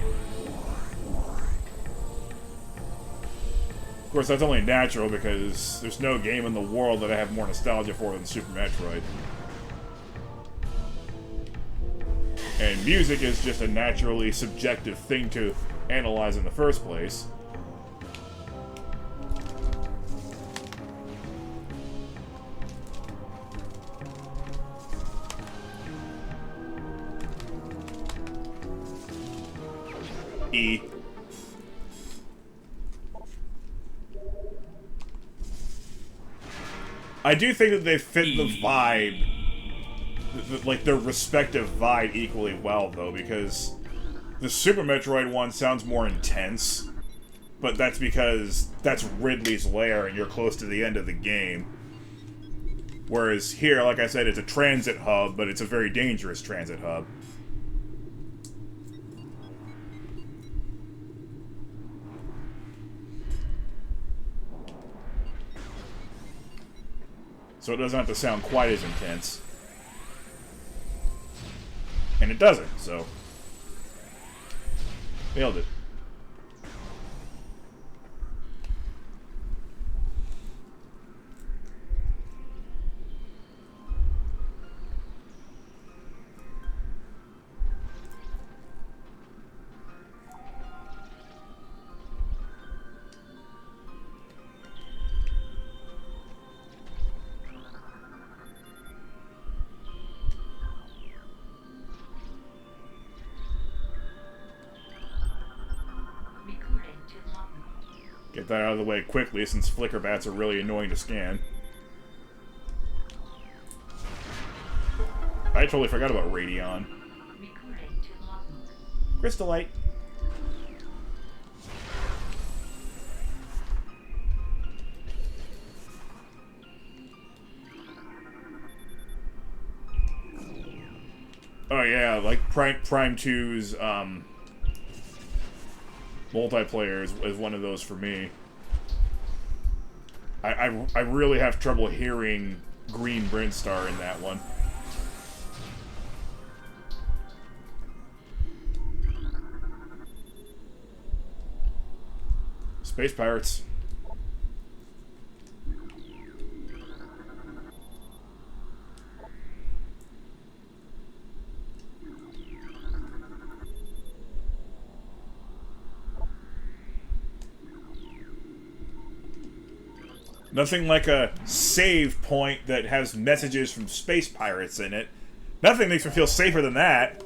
Of course, that's only natural because there's no game in the world that I have more nostalgia for than Super Metroid. And music is just a naturally subjective thing to analyze in the first place. E. I do think that they fit the vibe, like their respective vibe equally well, though, because the Super Metroid one sounds more intense, but that's because that's Ridley's lair and you're close to the end of the game. Whereas here, like I said, it's a transit hub, but it's a very dangerous transit hub. So it doesn't have to sound quite as intense. And it doesn't, so... Nailed it. Get that out of the way quickly, since flicker bats are really annoying to scan. I totally forgot about Radion. Recording to logbook. Crystallite. Oh yeah, like Prime 2's multiplayer is one of those for me. I really have trouble hearing Green Brinstar in that one. Space Pirates. Nothing like a save point that has messages from space pirates in it. Nothing makes me feel safer than that.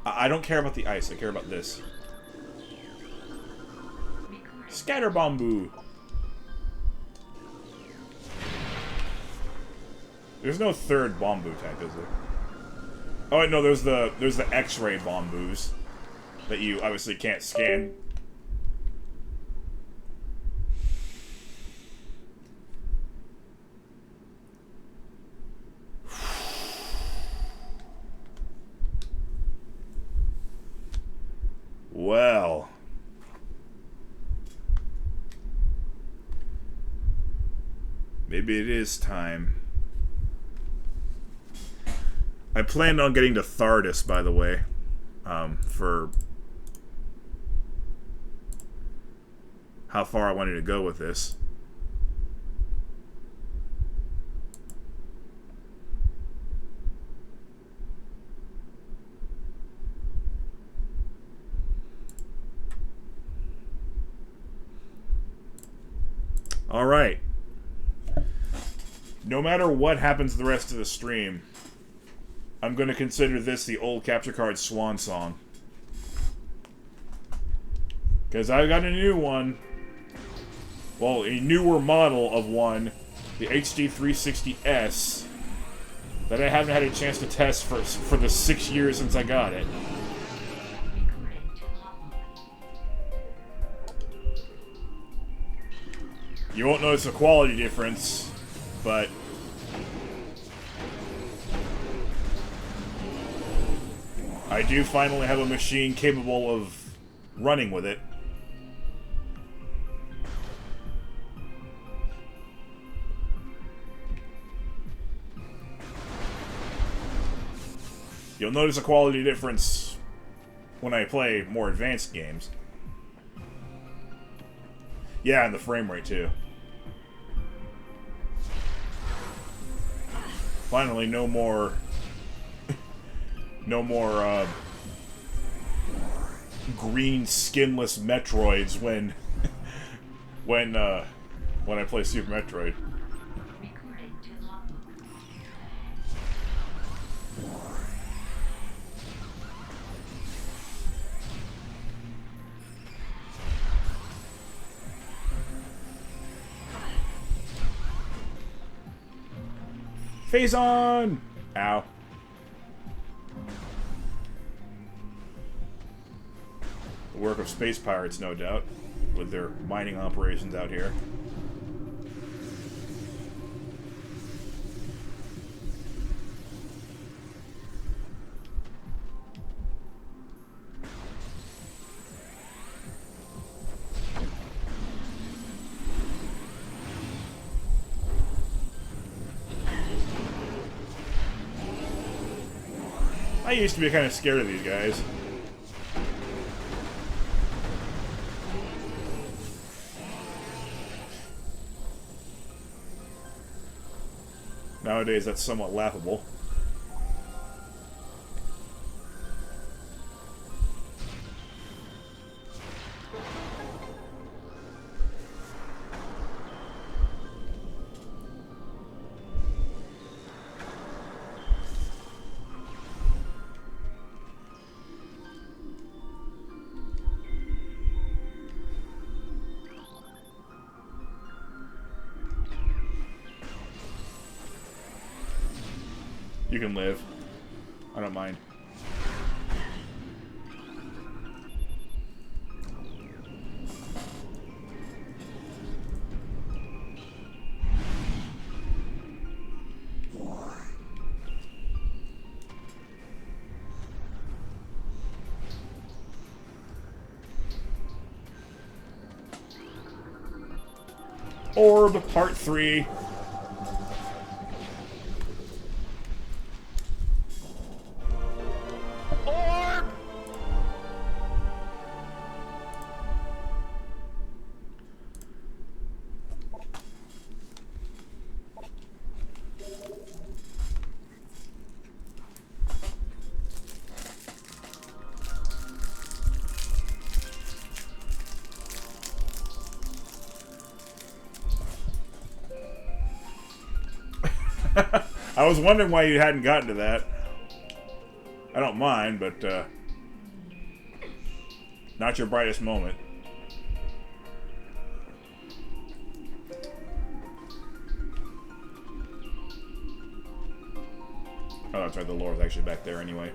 I don't care about the ice, I care about this. Scatter Bombu! There's no third Bombu type, is there? Oh wait, no, there's the X-ray Bombus that you obviously can't scan. Well, maybe it is time. I planned on getting to Thardis, by the way, for how far I wanted to go with this. Alright. No matter what happens the rest of the stream, I'm going to consider this the old capture card swan song. Because I got a new one. Well, a newer model of one. The HD360S. That I haven't had a chance to test for the 6 years since I got it. You won't notice a quality difference, but I do finally have a machine capable of running with it. You'll notice a quality difference when I play more advanced games. Yeah, and the frame rate too. Finally, no more green skinless Metroids when when I play Super Metroid. Recording to logbook. Phase on! Ow. The work of space pirates, no doubt, with their mining operations out here. I used to be kind of scared of these guys. nowadays, that's somewhat laughable. You can live. I don't mind. Orb Part 3. Orb! I was wondering why you hadn't gotten to that. I don't mind, but, not your brightest moment. Oh, that's right, the lore is actually back there anyway.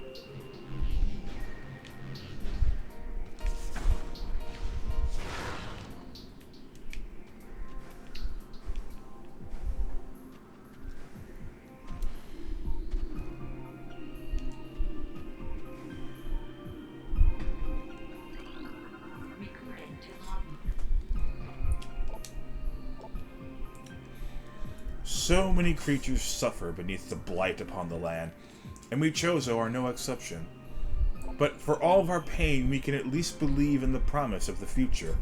Recording to logbook. So many creatures suffer beneath the blight upon the land, and we Chozo are no exception. But for all of our pain, we can at least believe in the promise of the future.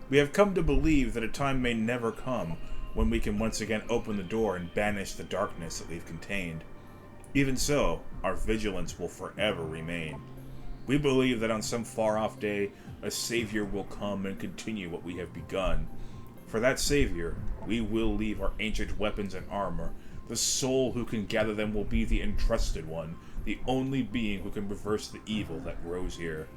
We have come to believe that a time may never come when we can once again open the door and banish the darkness that we've contained. Even so, our vigilance will forever remain. We believe that on some far-off day, a savior will come and continue what we have begun. For that savior, we will leave our ancient weapons and armor. The soul who can gather them will be the entrusted one, the only being who can reverse the evil that grows here.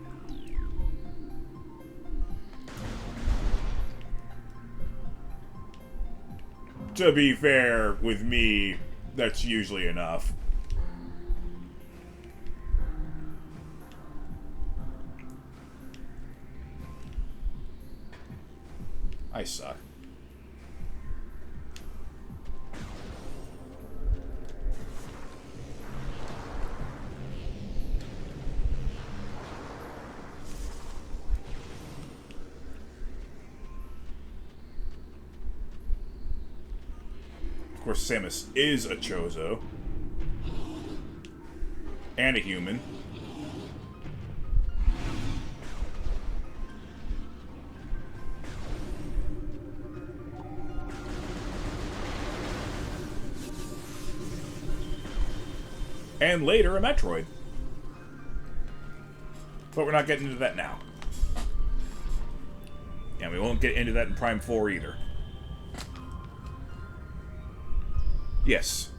To be fair, with me, that's usually enough. I suck. Of course, Samus is a Chozo. And a human. And later, a Metroid. But we're not getting into that now. And we won't get into that in Prime 4 either. Yes.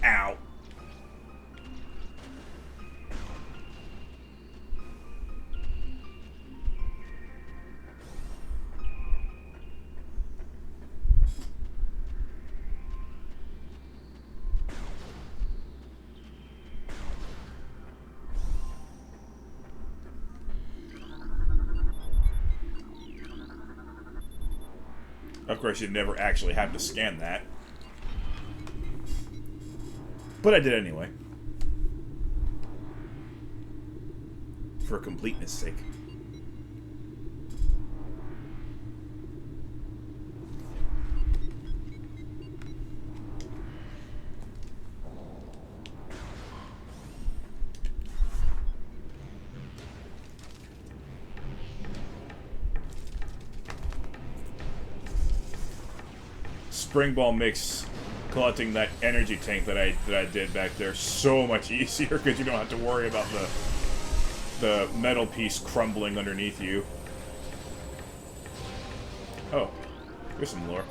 Ow. Of course, you'd never actually have to scan that. But I did anyway. For completeness' sake. spring ball makes collecting that energy tank that I did back there so much easier because you don't have to worry about the metal piece crumbling underneath you. Oh, here's some lore.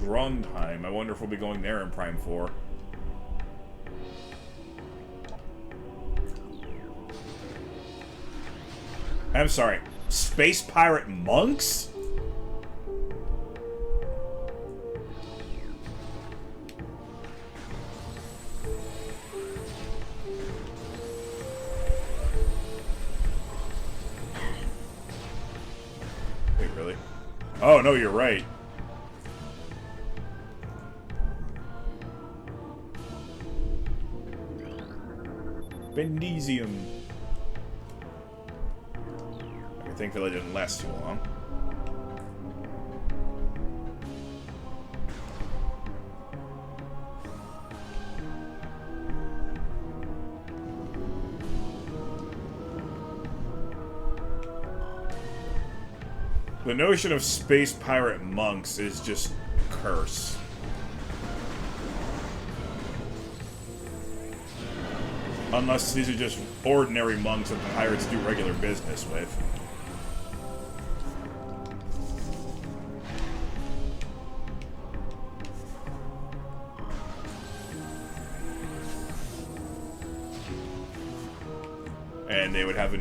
Grundheim. I wonder if we'll be going there in Prime 4. I'm sorry. Space pirate monks? Wait, really? Oh, no, you're right. Bendesium. Thankfully, it didn't last too long. The notion of space pirate monks is just a curse. Unless these are just ordinary monks that the pirates do regular business with. And they would have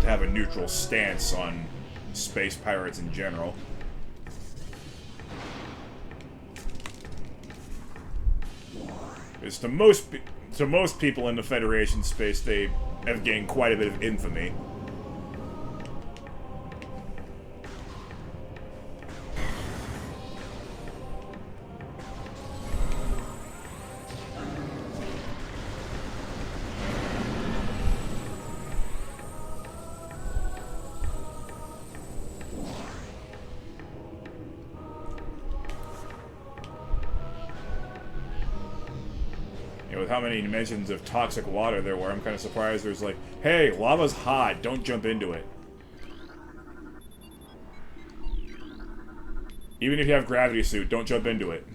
to have a neutral stance on space pirates in general. Because to most people in the Federation space, they have gained quite a bit of infamy. With how many mentions of toxic water there were, I'm kind of surprised there's like, hey, lava's hot, don't jump into it. Even if you have gravity suit, don't jump into it.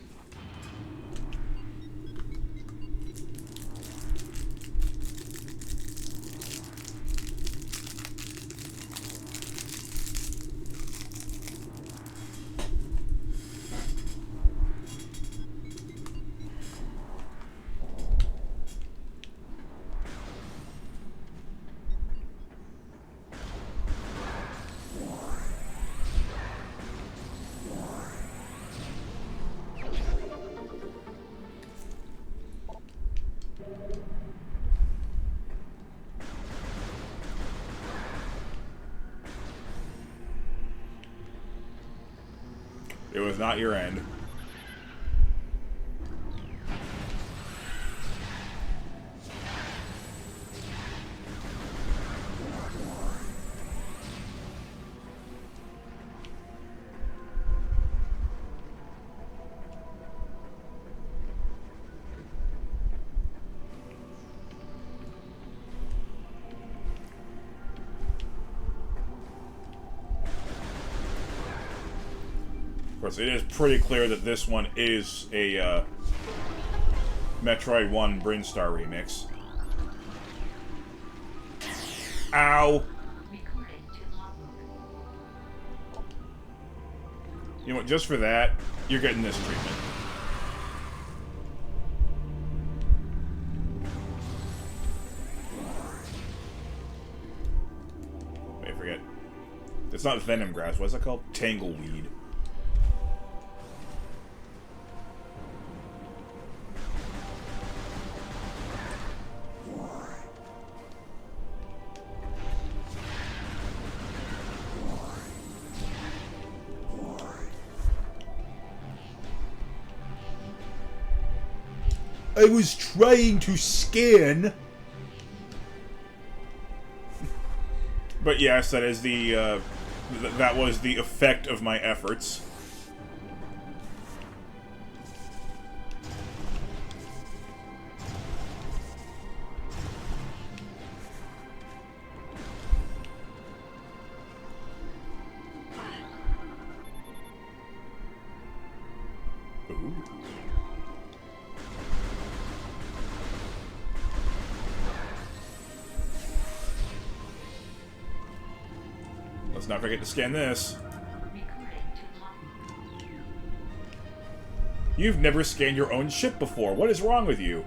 It was not your end. Of course, it is pretty clear that this one is a Metroid 1 Brinstar remix. Ow! You know what, just for that, you're getting this treatment. Wait, I forget. It's not venom grass, what's it called? Tangleweed. I was trying to scan. But yes, that is the, that was the effect of my efforts. Ooh. Let's not forget to scan this. Recording to lobby. You've never scanned your own ship before. What is wrong with you?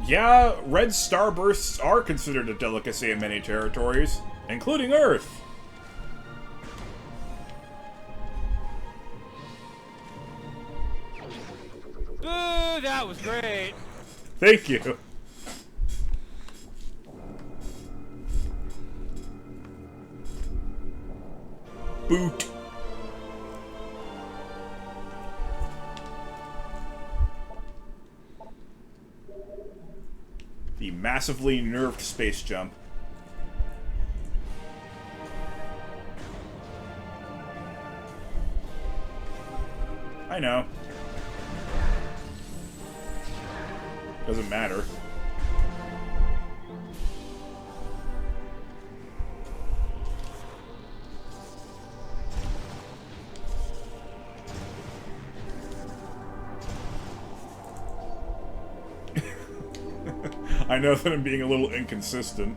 Yeah, red starbursts are considered a delicacy in many territories, including Earth. Boo! That was great. Thank you. Boot. The massively nerfed space jump. I know. Doesn't matter. I know that I'm being a little inconsistent.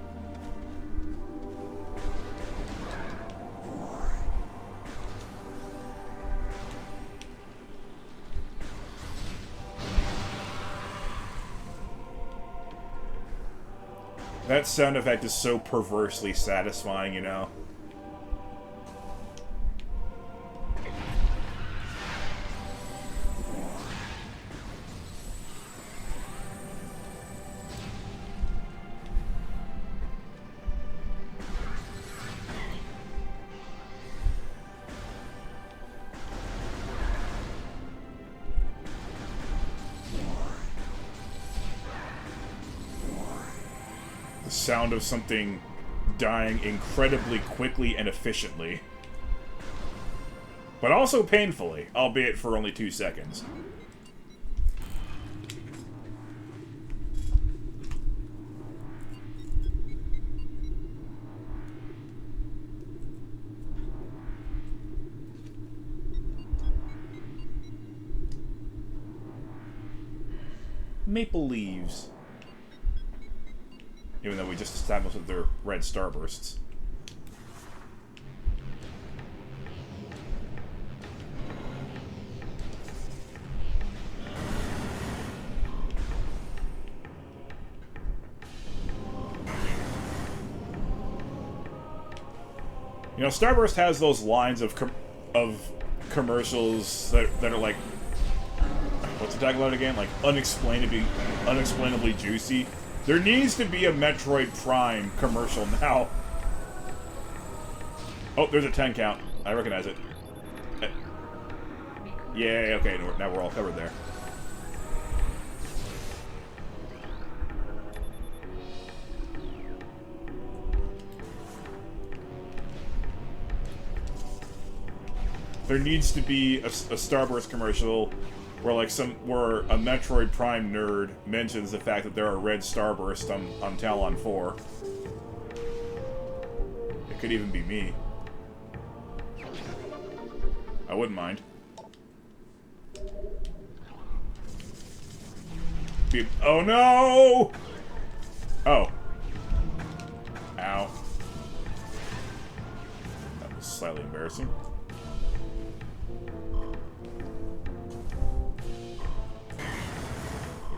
That sound effect is so perversely satisfying, you know? Sound of something dying incredibly quickly and efficiently. But also painfully, albeit for only 2 seconds. Maple leaves. Even though we just established that they're red starbursts. You know, Starburst has those lines of commercials that are like, what's the tagline again? Like unexplainably juicy. There needs to be a Metroid Prime commercial now. Oh, there's a 10 count. I recognize it. Yay, okay, now we're all covered there. There needs to be a Starburst commercial where where a Metroid Prime nerd mentions the fact that there are red starbursts on Talon 4. It could even be me. I wouldn't mind. Oh no! Oh. Ow. That was slightly embarrassing.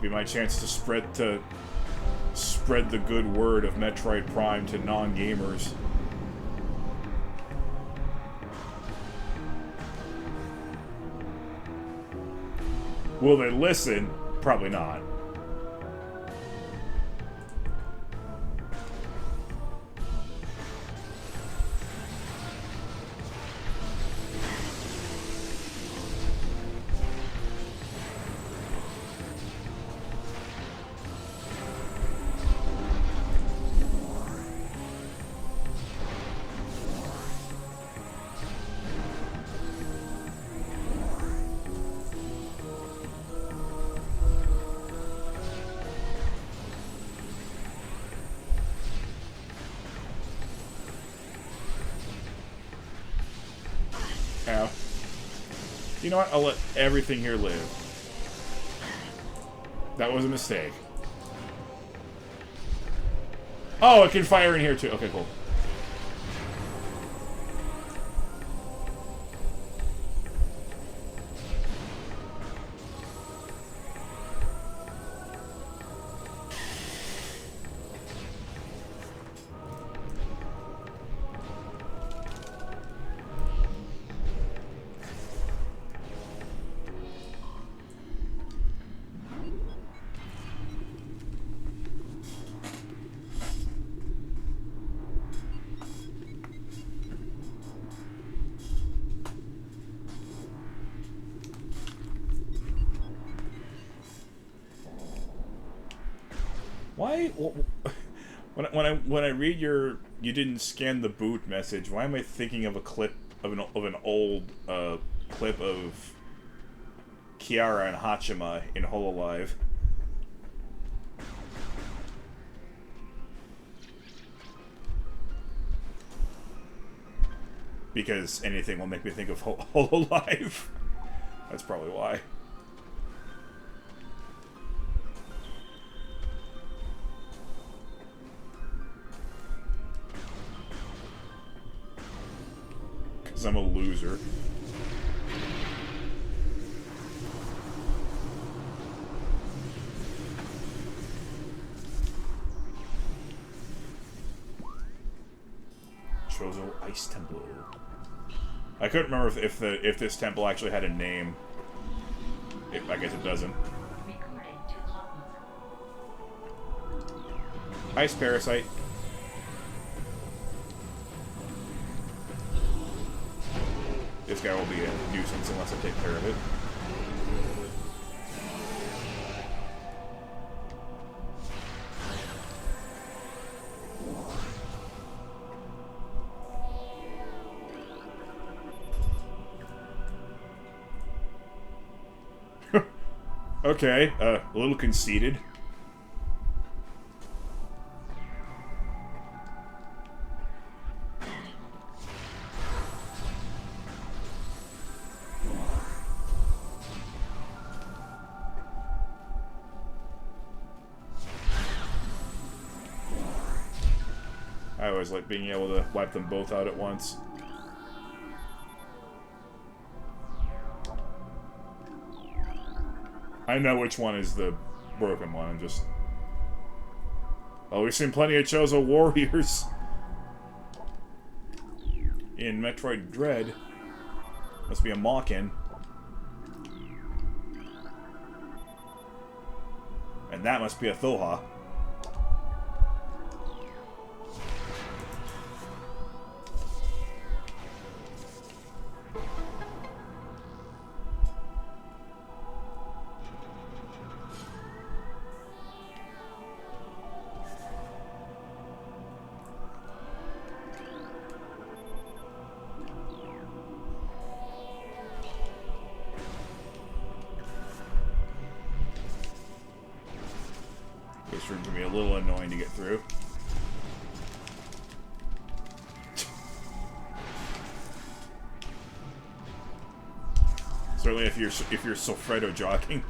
Be my chance to spread the good word of Metroid Prime to non-gamers. Will they listen? Probably not. Ow. You know what? I'll let everything here live. That was a mistake. Oh, it can fire in here too. Okay, cool. Why? When I read your "you didn't scan the boot" message, why am I thinking of a clip of an old clip of Kiara and Hachima in Hololive? Because anything will make me think of Hololive. That's probably why. Because I'm a loser. Chozo Ice Temple. I couldn't remember if this temple actually had a name. I guess it doesn't. Ice Parasite. This guy will be a nuisance unless I take care of it. Okay, a little conceited. I always like being able to wipe them both out at once. I know which one is the broken one. I'm just... Oh, we've seen plenty of Chozo warriors in Metroid Dread. Must be a mock-in. And that must be a Thoha. This room can be a little annoying to get through. Certainly if you're Sofredo jogging.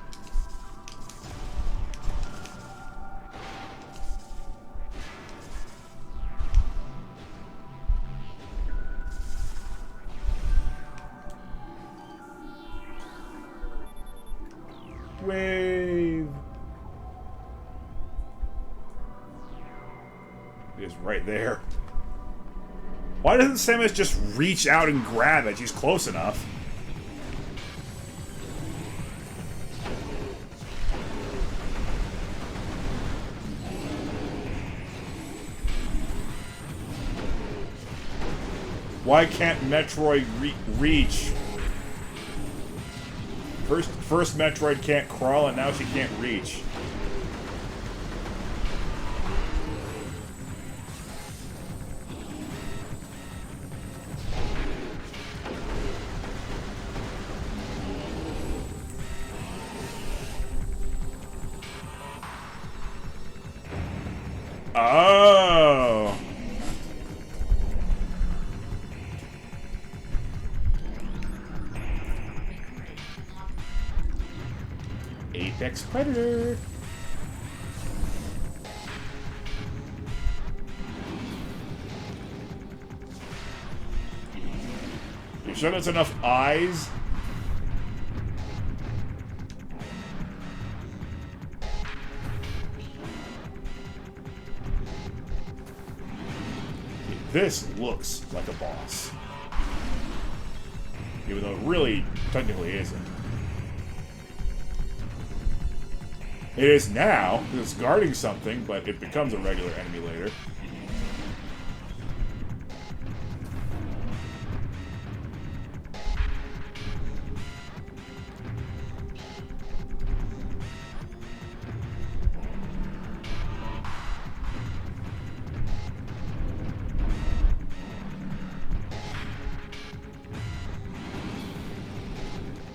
Wave. It is right there. Why doesn't Samus just reach out and grab it? She's close enough. Why can't Metroid reach? First Metroid can't crawl, and now she can't reach. Oh. Apex Predator. You sure there's enough eyes? This looks like a boss. Even though it really, technically isn't. It is now, because it's guarding something, but it becomes a regular enemy later.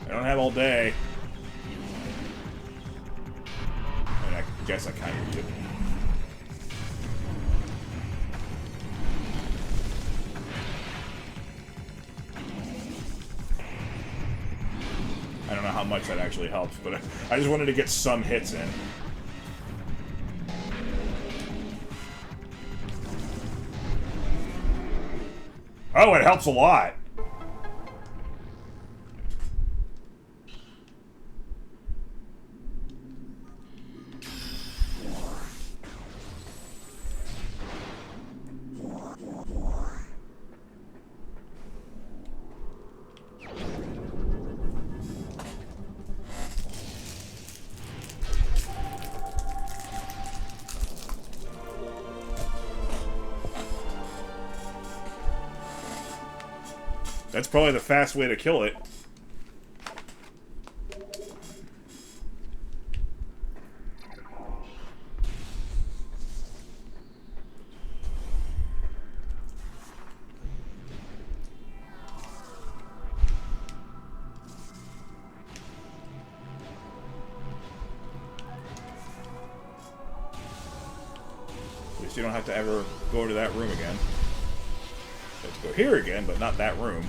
I don't have all day. And I guess I kind of do. I don't know how much that actually helps, but I just wanted to get some hits in. Oh, it helps a lot. That's probably the fast way to kill it. At least you don't have to ever go to that room again. You have to go here again, but not that room.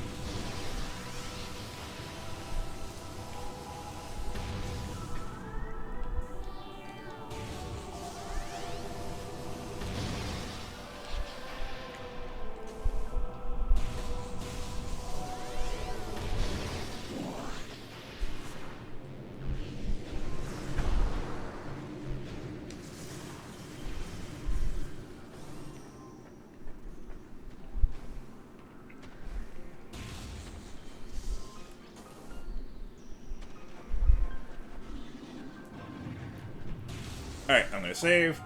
Alright, I'm gonna save.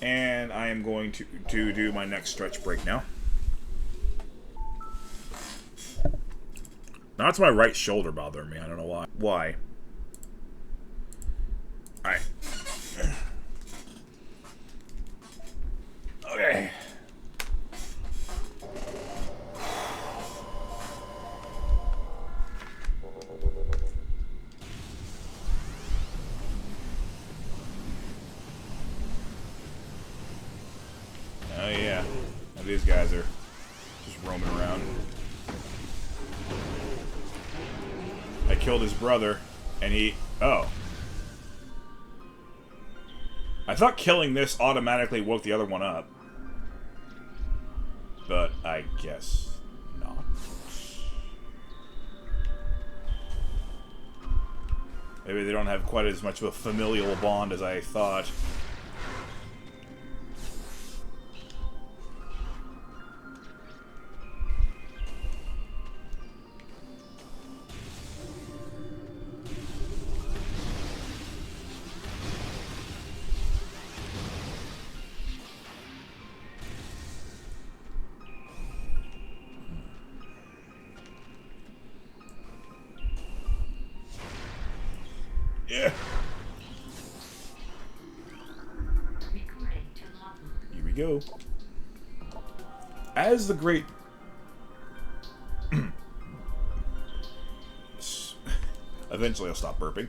And I am going to do my next stretch break now. Now it's my right shoulder bothering me. I don't know why. Why? Alright. Okay. Oh yeah, now these guys are just roaming around. I killed his brother, and he... Oh. I thought killing this automatically woke the other one up. But I guess not. Maybe they don't have quite as much of a familial bond as I thought. Yeah. Here we go. As the great... Eventually I'll stop burping.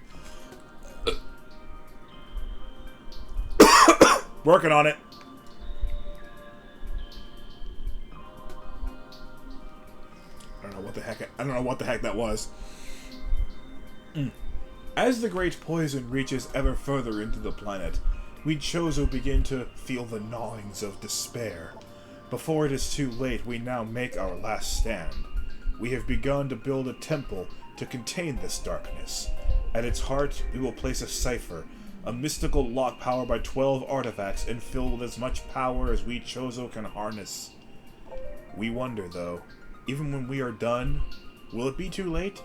Working on it. don't know what the heck. I don't know what the heck that was. As the great poison reaches ever further into the planet, we Chozo begin to feel the gnawings of despair. Before it is too late, we now make our last stand. We have begun to build a temple to contain this darkness. At its heart, we will place a cipher, a mystical lock powered by 12 artifacts and filled with as much power as we Chozo can harness. We wonder, though, even when we are done, will it be too late?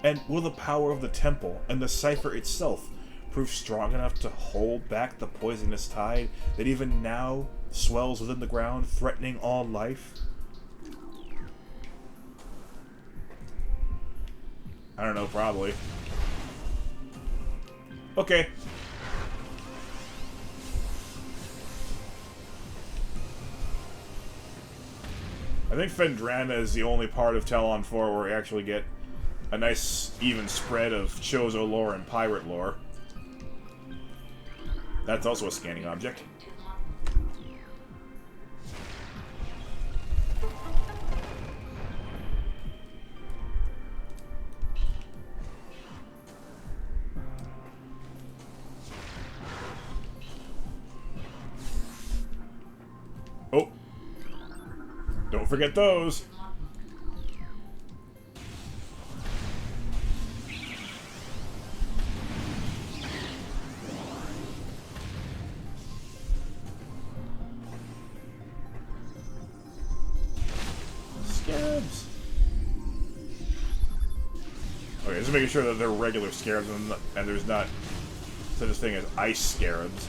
And will the power of the temple and the cipher itself prove strong enough to hold back the poisonous tide that even now swells within the ground, threatening all life? I don't know, probably. Okay. I think Fendrana is the only part of Talon 4 where we actually get a nice, even spread of Chozo lore and pirate lore. That's also a scanning object. Oh! Don't forget those! Scarabs! Okay, just making sure that they're regular scarabs and there's not such a thing as ice scarabs.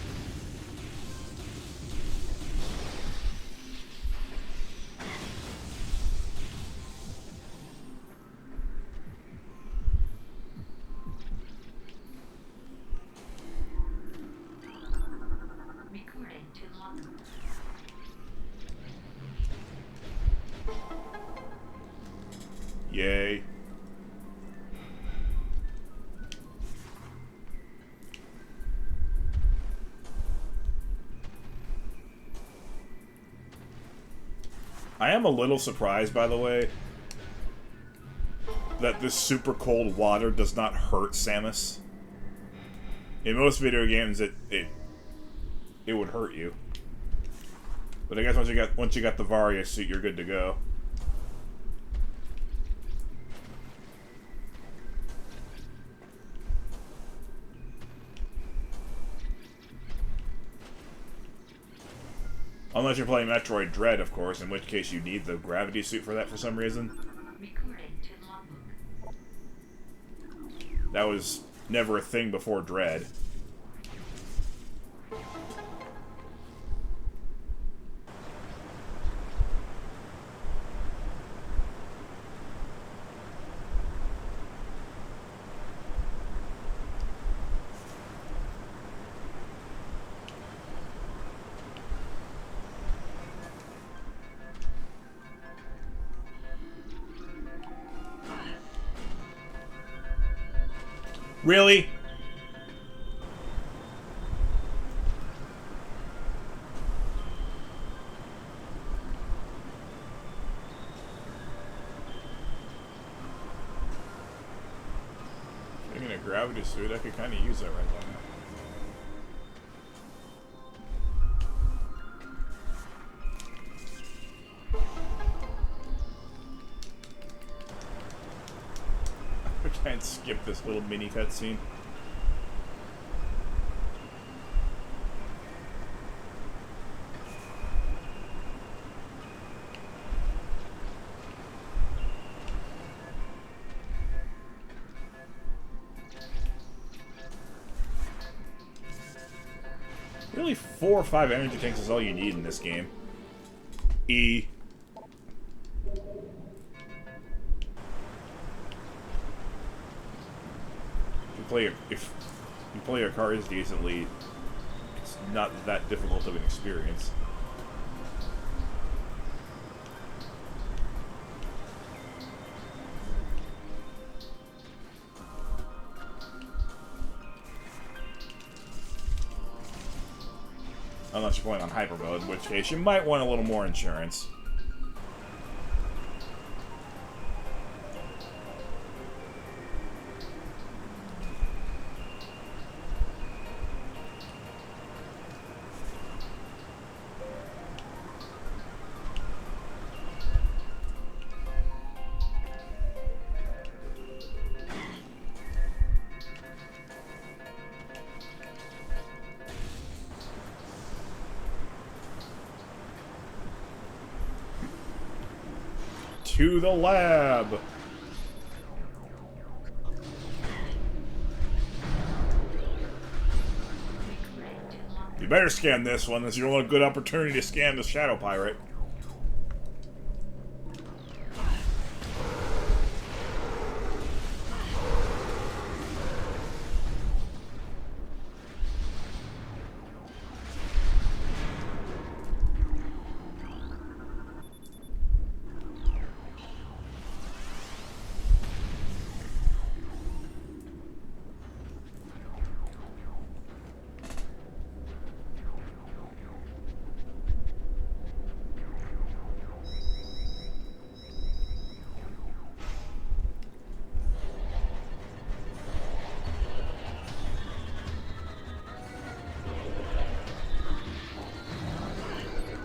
Recording to log. Yay. I am a little surprised, by the way, that this super cold water does not hurt Samus. In most video games, it would hurt you. But I guess once you got the Varia suit, you're good to go. Unless you're playing Metroid Dread, of course, in which case you need the gravity suit for that for some reason. Recording to logbook. That was never a thing before Dread. Really? Taking a gravity suit, I could kind of use that right now. Try and skip this little mini cutscene. Really, 4 or 5 energy tanks is all you need in this game. E. If you play your cards decently, it's not that difficult of an experience. Unless you're playing on hyper mode, in which case you might want a little more insurance. To the lab! You better scan this one. This is your only good opportunity to scan the Shadow Pirate.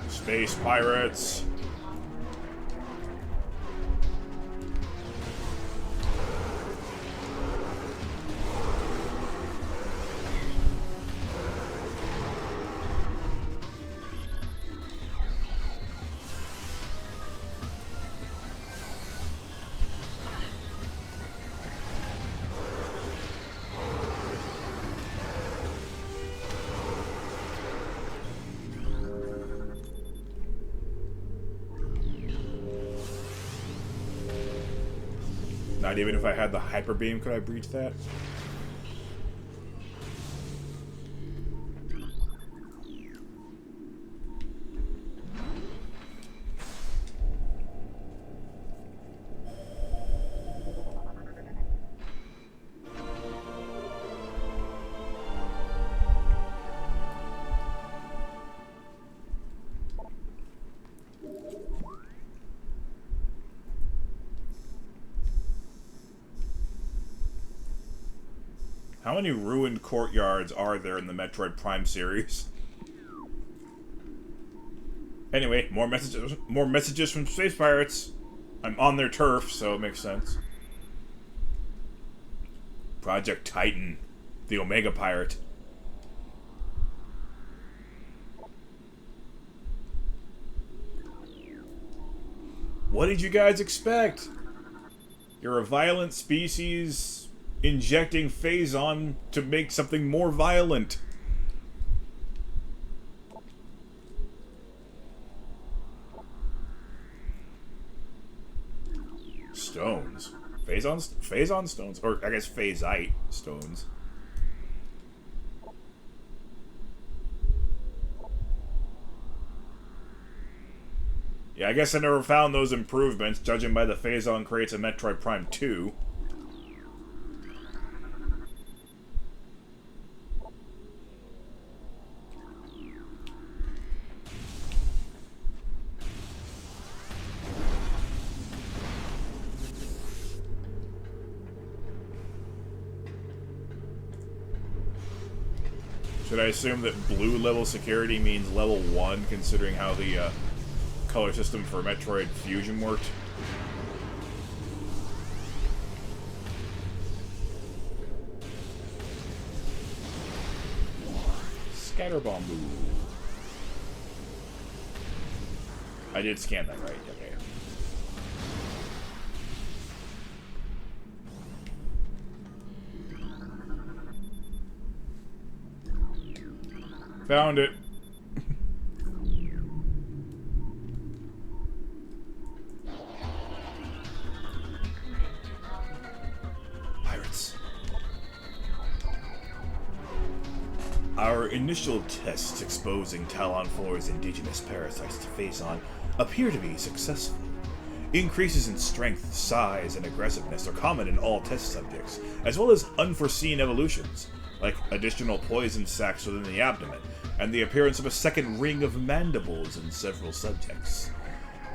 Space pirates. Not even if I had the hyper beam could I breach that? How many ruined courtyards are there in the Metroid Prime series? Anyway, more messages from space pirates. I'm on their turf, so it makes sense. Project Titan, the Omega Pirate. What did you guys expect? You're a violent species injecting Phazon to make something more violent. Stones. Phazon stones? Or, I guess, Phazite stones. Yeah, I guess I never found those improvements, judging by the Phazon crates in Metroid Prime 2. Should I assume that blue level security means level 1, considering how the color system for Metroid Fusion worked? Scatter bomb move. I did scan that right, okay. Found it. Pirates. Our initial tests exposing Talon 4's indigenous parasites to Phazon appear to be successful. Increases in strength, size, and aggressiveness are common in all test subjects, as well as unforeseen evolutions, like additional poison sacs within the abdomen, and the appearance of a second ring of mandibles in several subjects.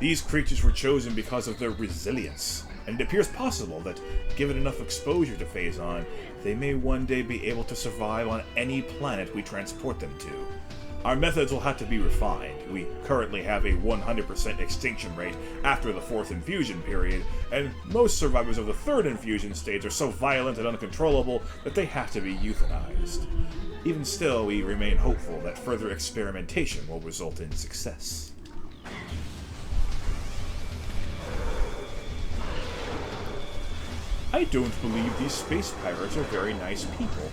These creatures were chosen because of their resilience, and it appears possible that, given enough exposure to Phazon, they may one day be able to survive on any planet we transport them to. Our methods will have to be refined. We currently have a 100% extinction rate after the 4th infusion period, and most survivors of the 3rd infusion stage are so violent and uncontrollable that they have to be euthanized. Even still, we remain hopeful that further experimentation will result in success. I don't believe these space pirates are very nice people.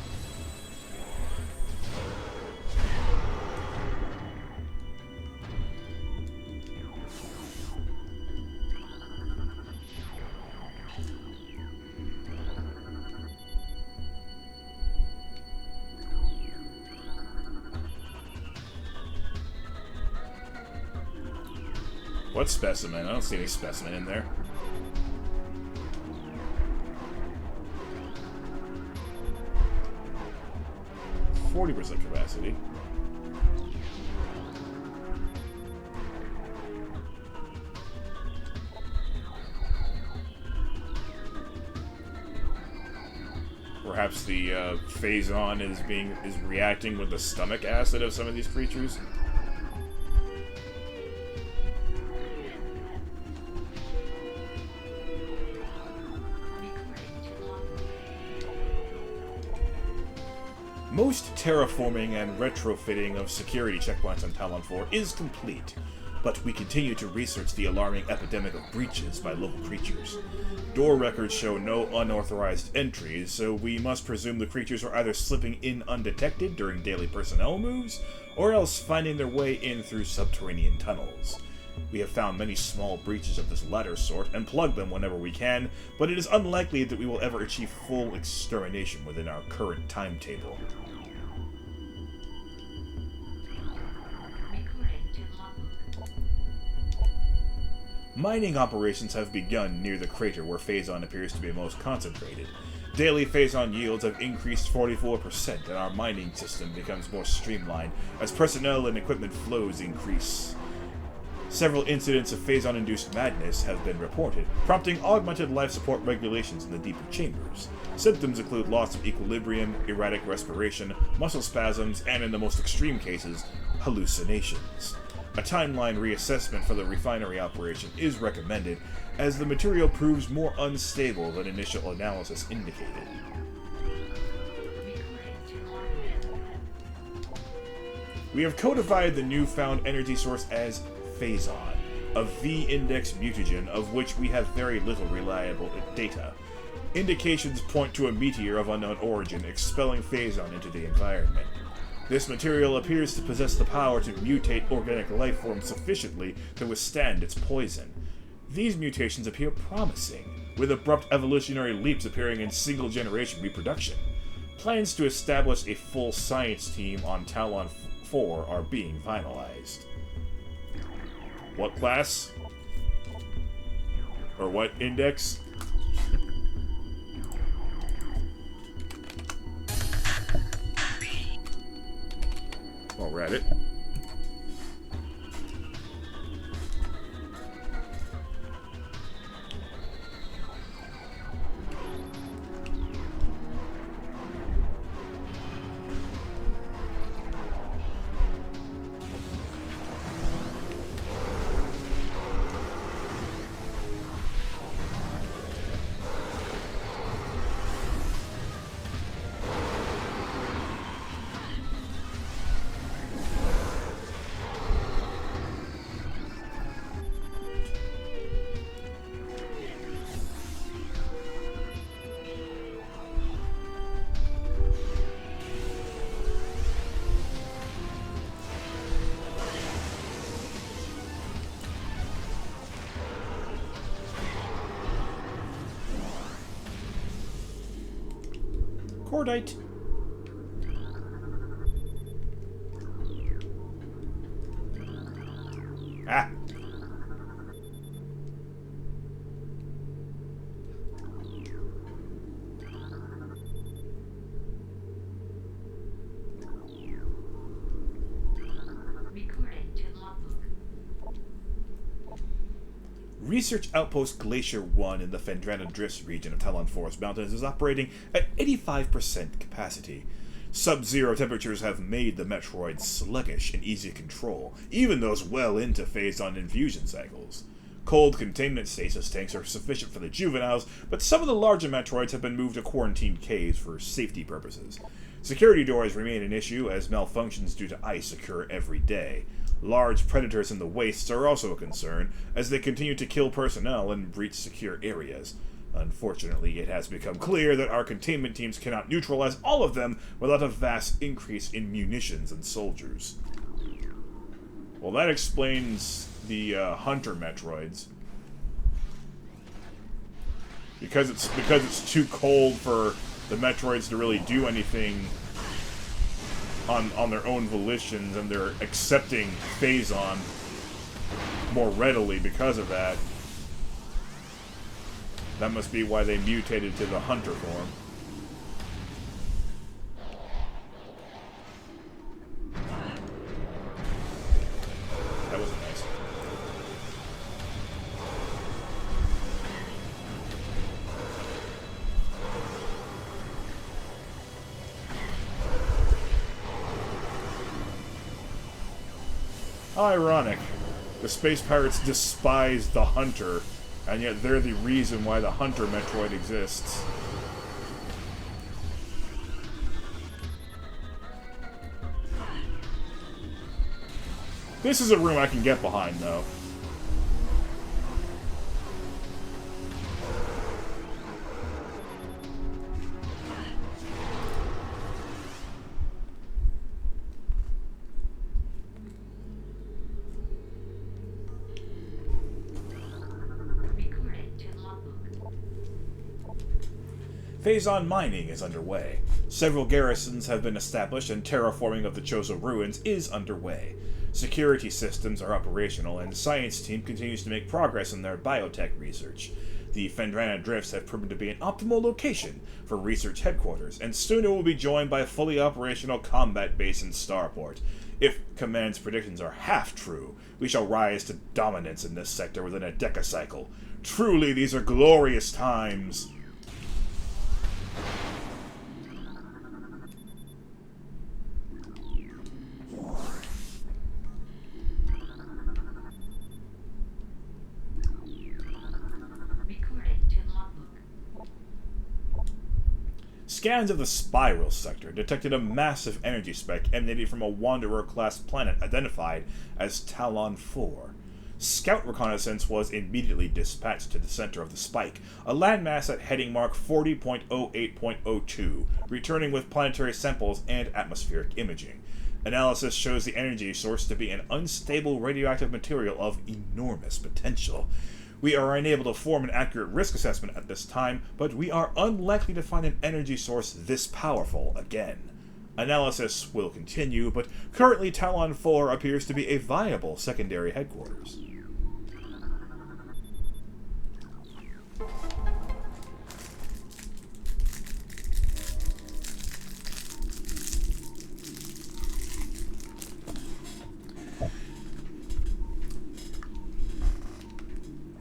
What specimen? I don't see any specimen in there. %40 capacity. Perhaps the phase-on is reacting with the stomach acid of some of these creatures. Most terraforming and retrofitting of security checkpoints on Talon 4 is complete, but we continue to research the alarming epidemic of breaches by local creatures. Door records show no unauthorized entries, so we must presume the creatures are either slipping in undetected during daily personnel moves, or else finding their way in through subterranean tunnels. We have found many small breaches of this latter sort and plugged them whenever we can, but it is unlikely that we will ever achieve full extermination within our current timetable. Mining operations have begun near the crater where phase-on appears to be most concentrated. Daily phase-on yields have increased 44%, and our mining system becomes more streamlined as personnel and equipment flows increase. Several incidents of phase-on-induced madness have been reported, prompting augmented life support regulations in the deeper chambers. Symptoms include loss of equilibrium, erratic respiration, muscle spasms, and in the most extreme cases, hallucinations. A timeline reassessment for the refinery operation is recommended, as the material proves more unstable than initial analysis indicated. We have codified the newfound energy source as phase-on, a V-index mutagen of which we have very little reliable data. Indications point to a meteor of unknown origin expelling phase-on into the environment. This material appears to possess the power to mutate organic life forms sufficiently to withstand its poison. These mutations appear promising, with abrupt evolutionary leaps appearing in single-generation reproduction. Plans to establish a full science team on Talon 4 are being finalized. What class? Or what index? While we're at it. Cordite. Ah. Recorded to logbook. Research Outpost Glacier 1 in the Fendrana Drifts region of Talon Forest Mountains is operating at 85% capacity. Sub-zero temperatures have made the Metroid sluggish and easy to control, even those well into phase-on infusion cycles. Cold containment stasis tanks are sufficient for the juveniles, but some of the larger Metroids have been moved to quarantined caves for safety purposes. Security doors remain an issue as malfunctions due to ice occur every day. Large predators in the wastes are also a concern, as they continue to kill personnel and breach secure areas. Unfortunately, it has become clear that our containment teams cannot neutralize all of them without a vast increase in munitions and soldiers. Well, that explains the Hunter Metroids. Because it's too cold for the Metroids to really do anything on their own volitions, and they're accepting Phazon more readily because of that. That must be why they mutated to the Hunter form. That was nice. How ironic. The space pirates despise the Hunter, and yet they're the reason why the Hunter Metroid exists. This is a room I can get behind, though. Recorded to logbook. Phazon mining is underway. Several garrisons have been established and terraforming of the Chozo ruins is underway. Security systems are operational and the science team continues to make progress in their biotech research. The Phendrana Drifts have proven to be an optimal location for research headquarters, and soon it will be joined by a fully operational combat base in Starport. If Command's predictions are half true, we shall rise to dominance in this sector within a decacycle. Truly, these are glorious times. Recorded to logbook. Scans of the Spiral sector detected a massive energy spike emanating from a Wanderer-class planet identified as Talon 4. Scout reconnaissance was immediately dispatched to the center of the spike, a landmass at heading mark 40.08.02, returning with planetary samples and atmospheric imaging. Analysis shows the energy source to be an unstable radioactive material of enormous potential. We are unable to form an accurate risk assessment at this time, but we are unlikely to find an energy source this powerful again. Analysis will continue, but currently Talon 4 appears to be a viable secondary headquarters.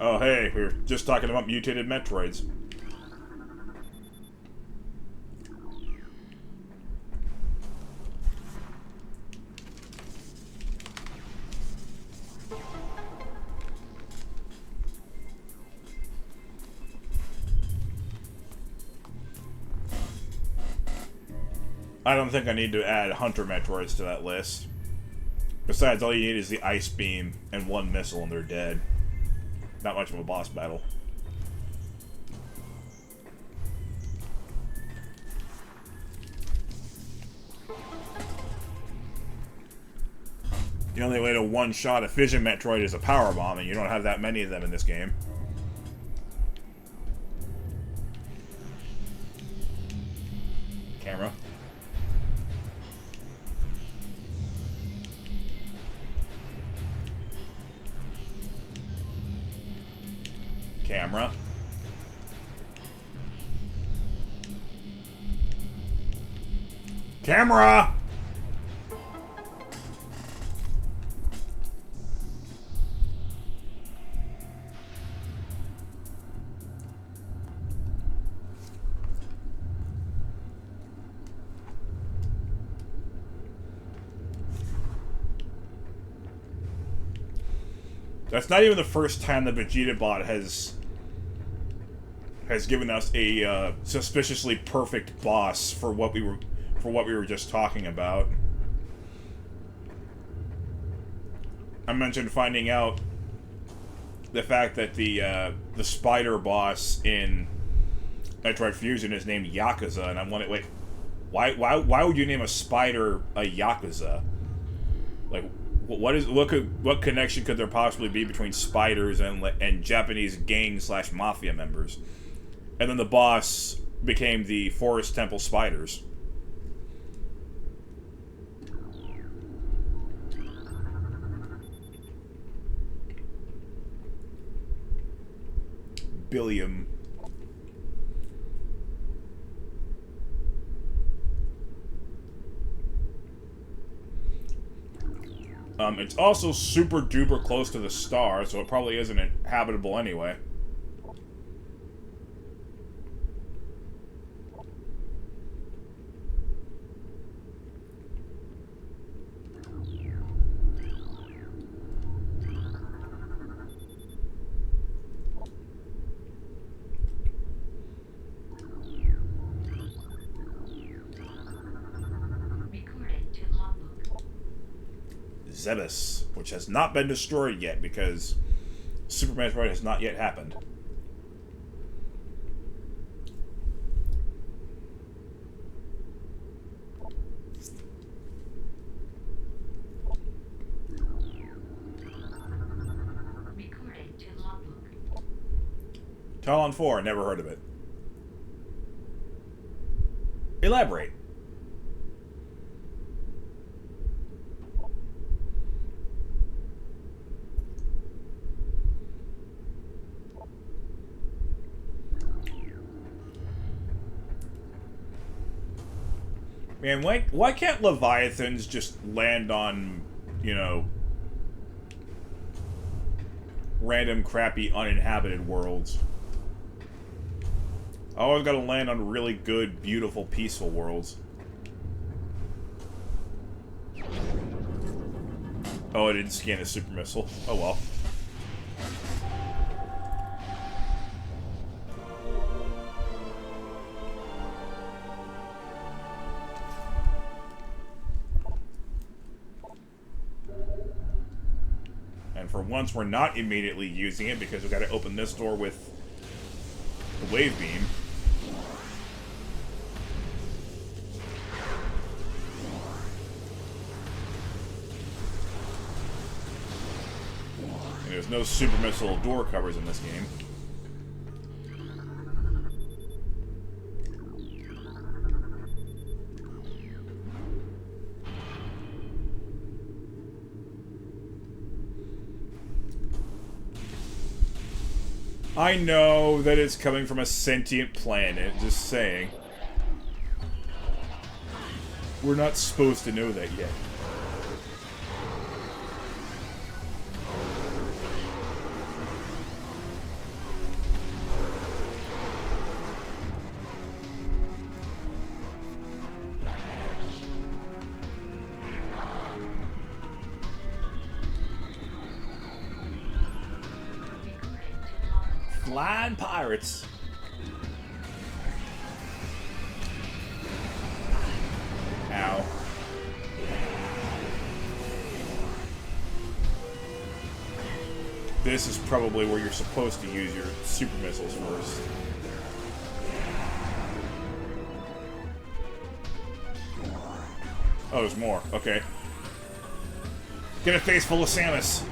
Oh hey, we were just talking about mutated Metroids. I don't think I need to add Hunter Metroids to that list. Besides, all you need is the Ice Beam and one missile and they're dead. Not much of a boss battle. The only way to one-shot a Fission Metroid is a power bomb, and you don't have that many of them in this game. Camera. Camera. Camera! That's not even the first time the Vegeta bot has given us a suspiciously perfect boss for what we were just talking about. I mentioned finding out the fact that the spider boss in Metroid Fusion is named Yakuza, and I'm wondering, like, why would you name a spider a Yakuza? Like, what connection could there possibly be between spiders and Japanese gang / mafia members? And then the boss became the Forest Temple Spiders. Billiam. It's also super duper close to the star, so it probably isn't habitable anyway. Recorded to logbook. Zebes, which has not been destroyed yet because Super Metroid has not yet happened. Recorded to logbook. Talon 4, never heard of it. Elaborate. Man, why can't Leviathans just land on, you know, random crappy uninhabited worlds? I always gotta land on really good, beautiful, peaceful worlds. Oh, I didn't scan a super missile. Oh well. And for once, we're not immediately using it because we gotta open this door with the wave beam. And there's no super missile door covers in this game. I know that it's coming from a sentient planet, just saying. We're not supposed to know that yet. Flying pirates. Ow. This is probably where you're supposed to use your super missiles first. Oh, there's more. Okay. Get a face full of Samus.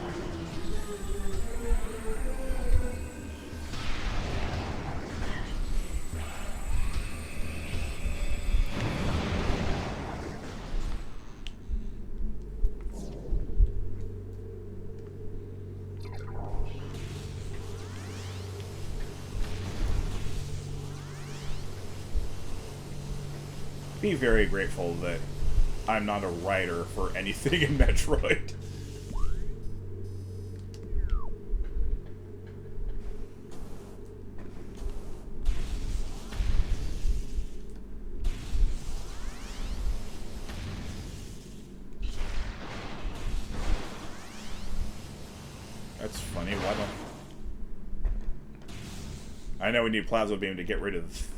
Be very grateful that I'm not a writer for anything in Metroid. That's funny. Why don't... I know we need Plasma Beam to get rid of...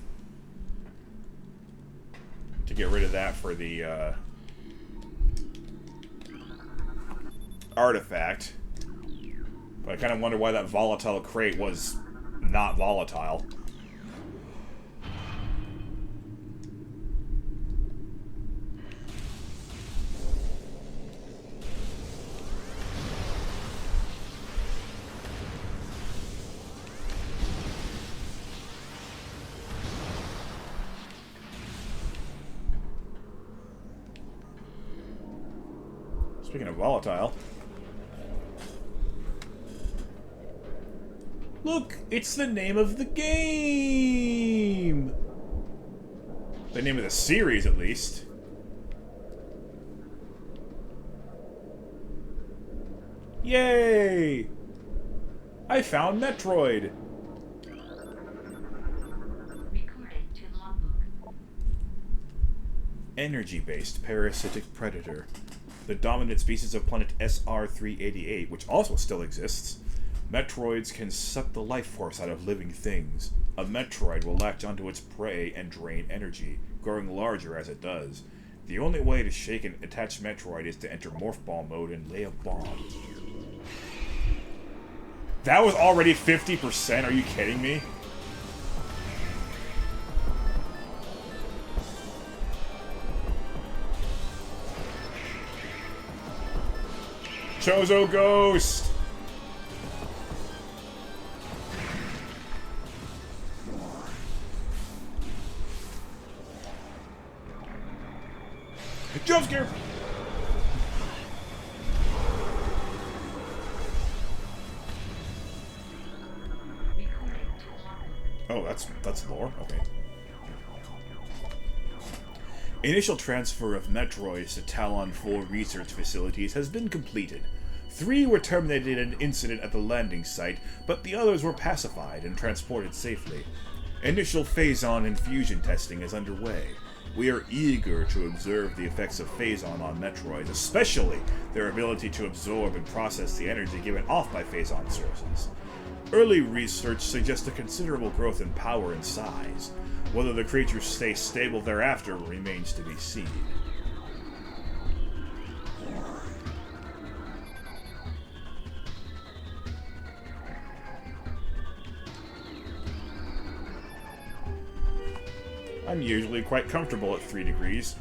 that for the, artifact. But I kind of wonder why that volatile crate was not volatile. Speaking of volatile. Look, it's the name of the game! The name of the series, at least. Yay! I found Metroid! Recording to logbook. Energy-based parasitic predator. The dominant species of planet SR-388, which also still exists. Metroids can suck the life force out of living things. A Metroid will latch onto its prey and drain energy, growing larger as it does. The only way to shake an attached Metroid is to enter Morph Ball mode and lay a bomb. That was already 50%? Are you kidding me? Chozo Ghost! Jump scare! Oh, that's lore? Okay. Initial transfer of Metroids to Talon 4 research facilities has been completed. 3 were terminated in an incident at the landing site, but the others were pacified and transported safely. Initial Phazon infusion testing is underway. We are eager to observe the effects of Phazon on Metroids, especially their ability to absorb and process the energy given off by Phazon sources. Early research suggests a considerable growth in power and size. Whether the creatures stay stable thereafter remains to be seen. I'm usually quite comfortable at 3 degrees.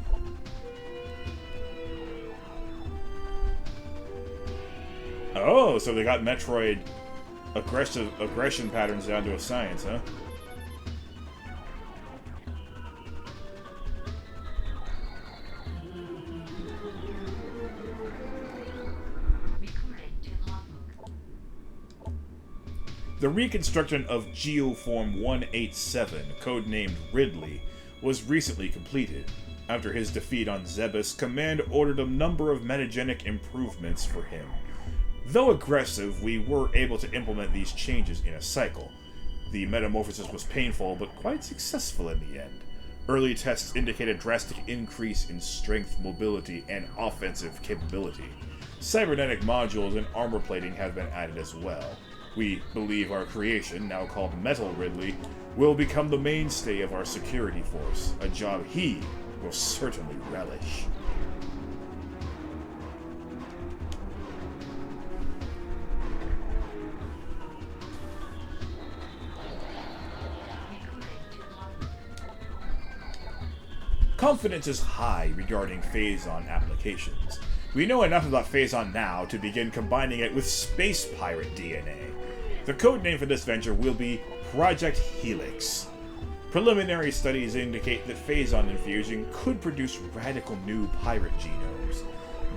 Oh, so they got Metroid aggression patterns down to a science, huh? The reconstruction of Geoform 187, codenamed Ridley, was recently completed. After his defeat on Zebes, Command ordered a number of metagenic improvements for him. Though aggressive, we were able to implement these changes in a cycle. The metamorphosis was painful, but quite successful in the end. Early tests indicate a drastic increase in strength, mobility, and offensive capability. Cybernetic modules and armor plating have been added as well. We believe our creation, now called Metal Ridley, will become the mainstay of our security force, a job he will certainly relish. Confidence is high regarding Phazon applications. We know enough about Phazon now to begin combining it with space pirate DNA. The codename for this venture will be Project Helix. Preliminary studies indicate that Phazon infusion could produce radical new pirate genomes.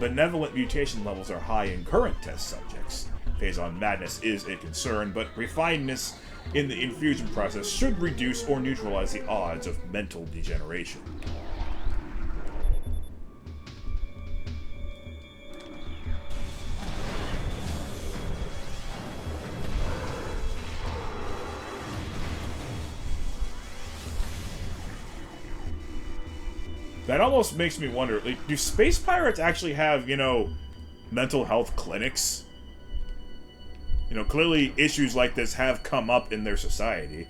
Benevolent mutation levels are high in current test subjects. Phazon madness is a concern, but refinedness in the infusion process should reduce or neutralize the odds of mental degeneration. That almost makes me wonder, like, do space pirates actually have, mental health clinics? Clearly issues like this have come up in their society.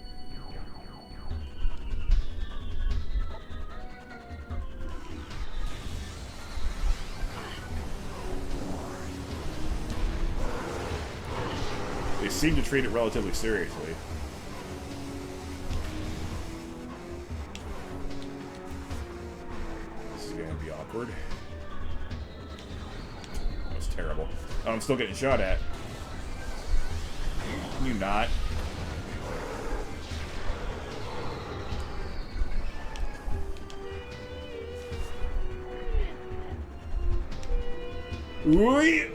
They seem to treat it relatively seriously. Awkward. That was terrible. Oh, I'm still getting shot at. Can you not? Ooh.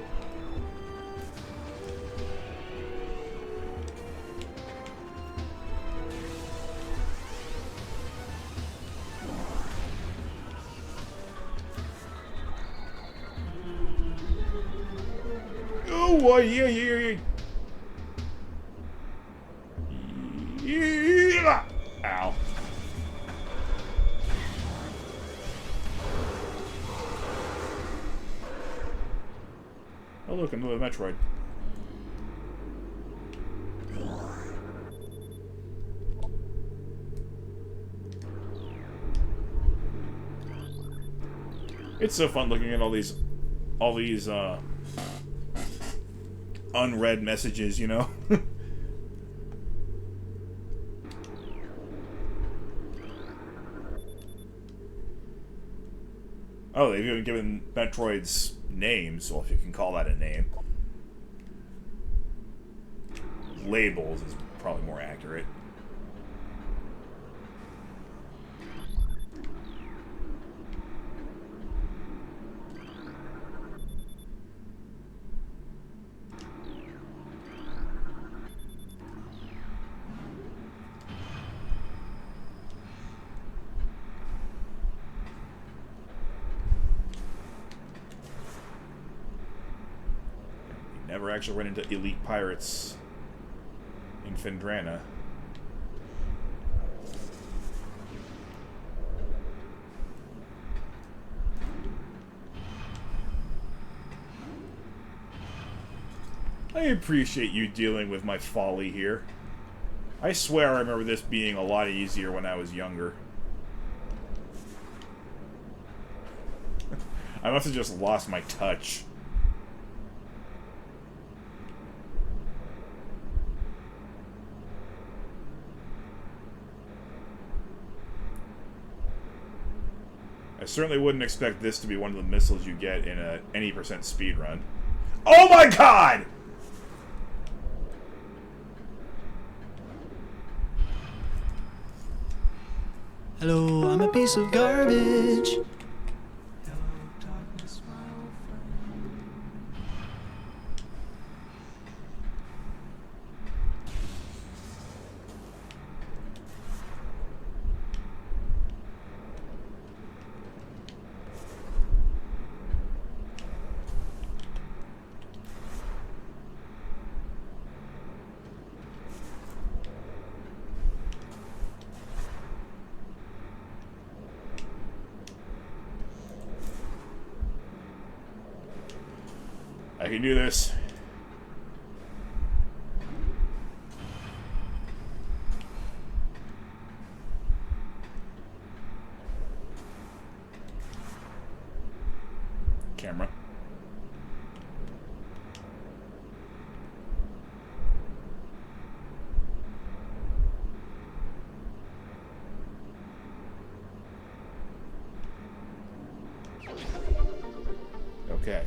Oh, yeah, yeah, yeah. Yeah. Ow. Oh, look, another Metroid. It's so fun looking at all these unread messages, you know? Oh, they've even given Metroids names, well, if you can call that a name. Labels is probably more accurate. Never actually run into elite pirates in Phendrana. I appreciate you dealing with my folly here. I swear I remember this being a lot easier when I was younger. I must have just lost my touch. I certainly wouldn't expect this to be one of the missiles you get in a any % speed run. Oh my god! Hello, I'm a piece of garbage. I can do this. Camera. Okay.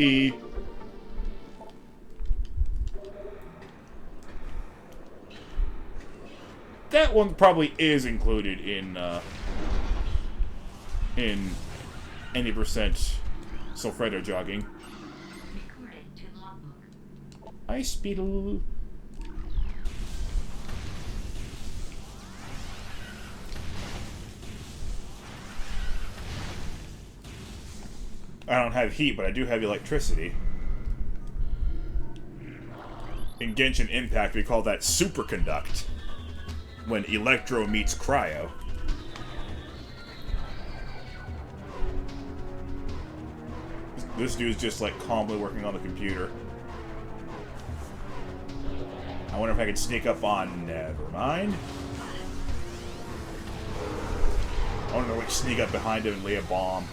E. That one probably is included in any percent Sulfredo jogging. Recorded to logbook. I speedle. I don't have heat, but I do have electricity. In Genshin Impact, we call that superconduct. When electro meets cryo. This dude's just like calmly working on the computer. I wonder if I could sneak up on... Never mind. I wonder if I could sneak up behind him and lay a bomb.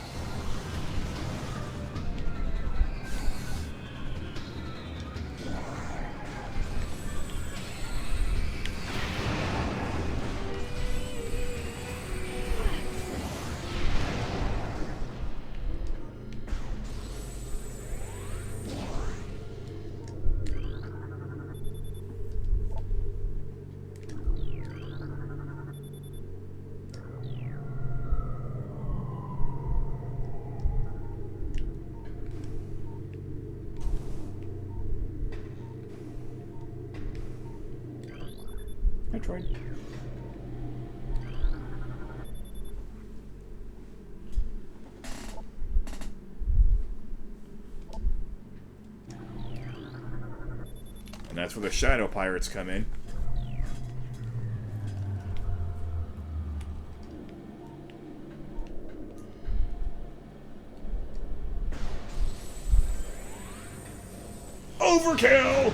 Metroid. And that's where the Shadow Pirates come in. Overkill!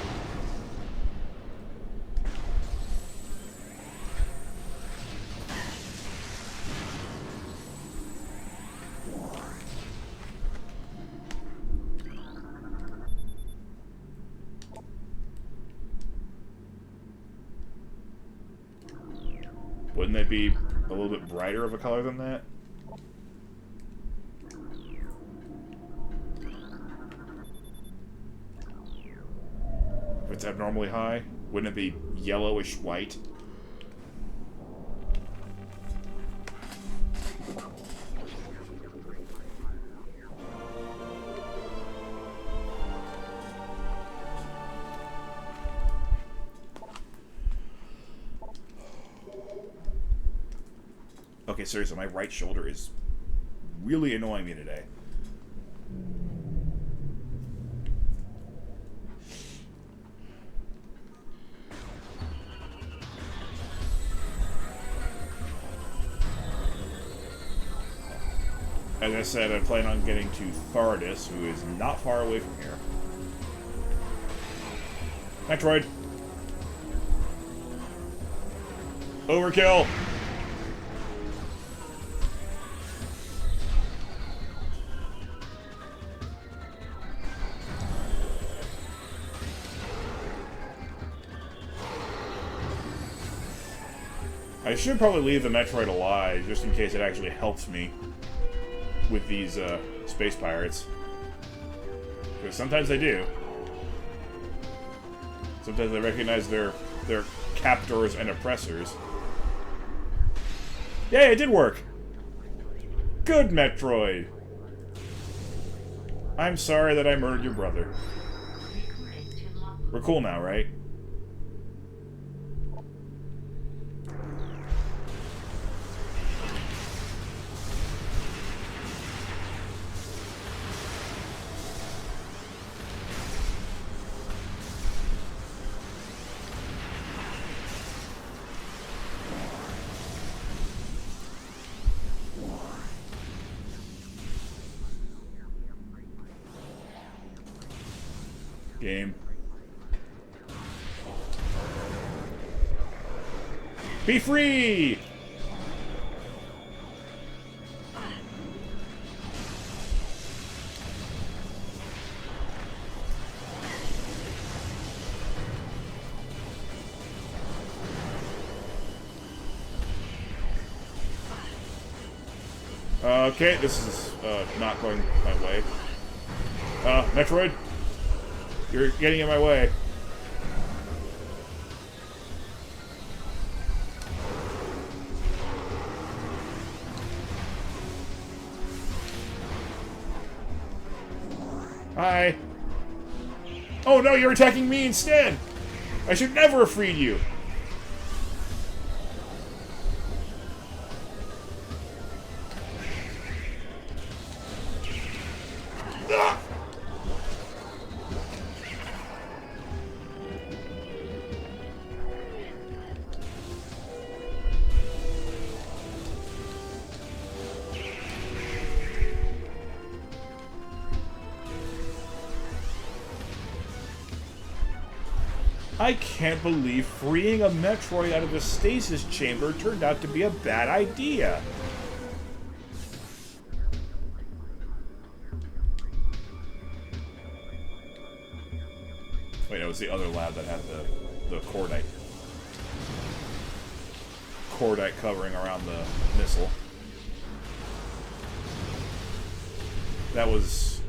Wouldn't they be a little bit brighter of a color than that? If it's abnormally high, wouldn't it be yellowish white? Okay, seriously, my right shoulder is really annoying me today. As I said, I plan on getting to Thardis, who is not far away from here. Metroid! Overkill! I should probably leave the Metroid alive, just in case it actually helps me with these space pirates. Because sometimes they do. Sometimes they recognize their captors and oppressors. Yay, it did work! Good, Metroid! I'm sorry that I murdered your brother. We're cool now, right? Game. Be free! Okay, this is not going my way. Metroid? You're getting in my way. Hi. Oh no, you're attacking me instead! I should never have freed you! I can't believe freeing a Metroid out of the stasis chamber turned out to be a bad idea. Wait, no, it was the other lab that had the cordite. Cordite covering around the missile. That was...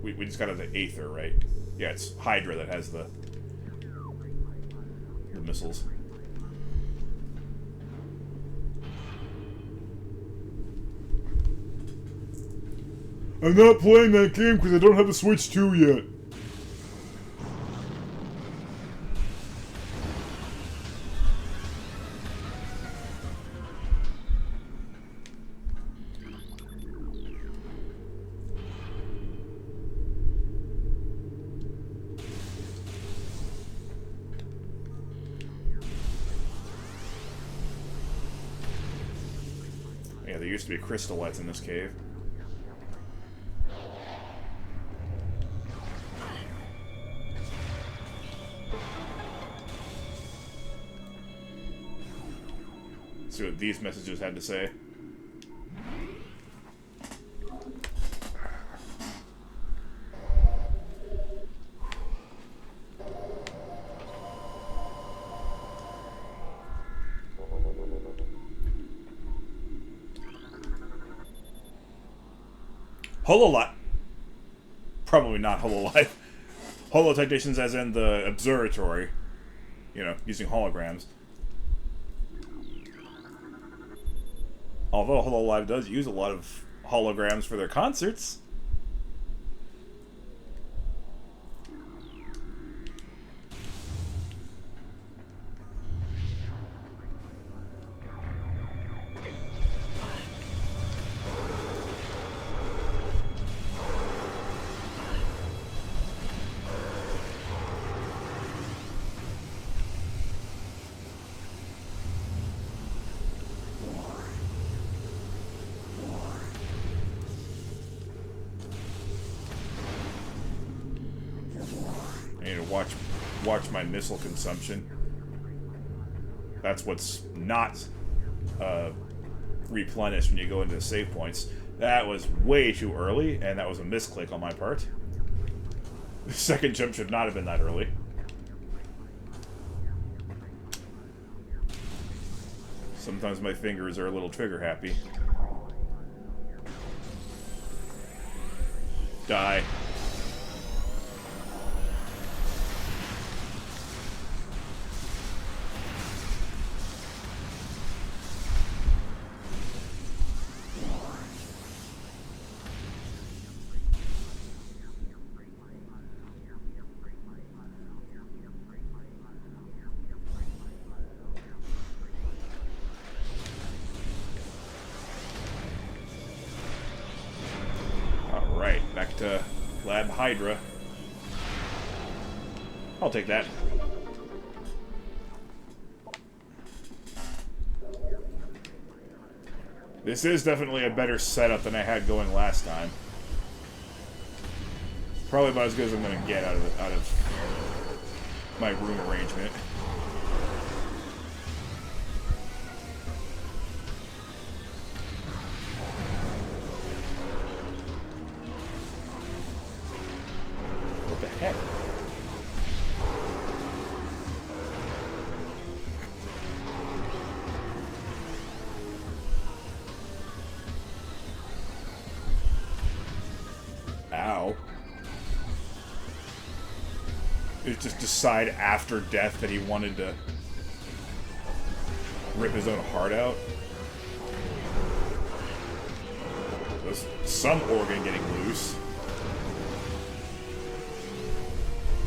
We just got the Aether, right? Yeah, it's Hydra that has the missiles. I'm not playing that game because I don't have the Switch 2 yet. Yeah, there used to be crystallites in this cave. Let's see what these messages had to say. Hololive. Probably not Hololive. Holotechnicians as in the observatory. You know, using holograms. Although Hololive does use a lot of holograms for their concerts. I need to watch my missile consumption. That's what's not replenished when you go into the save points. That was way too early, and that was a misclick on my part. The second jump should not have been that early. Sometimes my fingers are a little trigger happy. Die. Back to Lab Hydra. I'll take that. This is definitely a better setup than I had going last time. Probably about as good as I'm going to get out of my room arrangement. What the heck? Ow. It just decide after death that he wanted to rip his own heart out. There's some organ getting loose.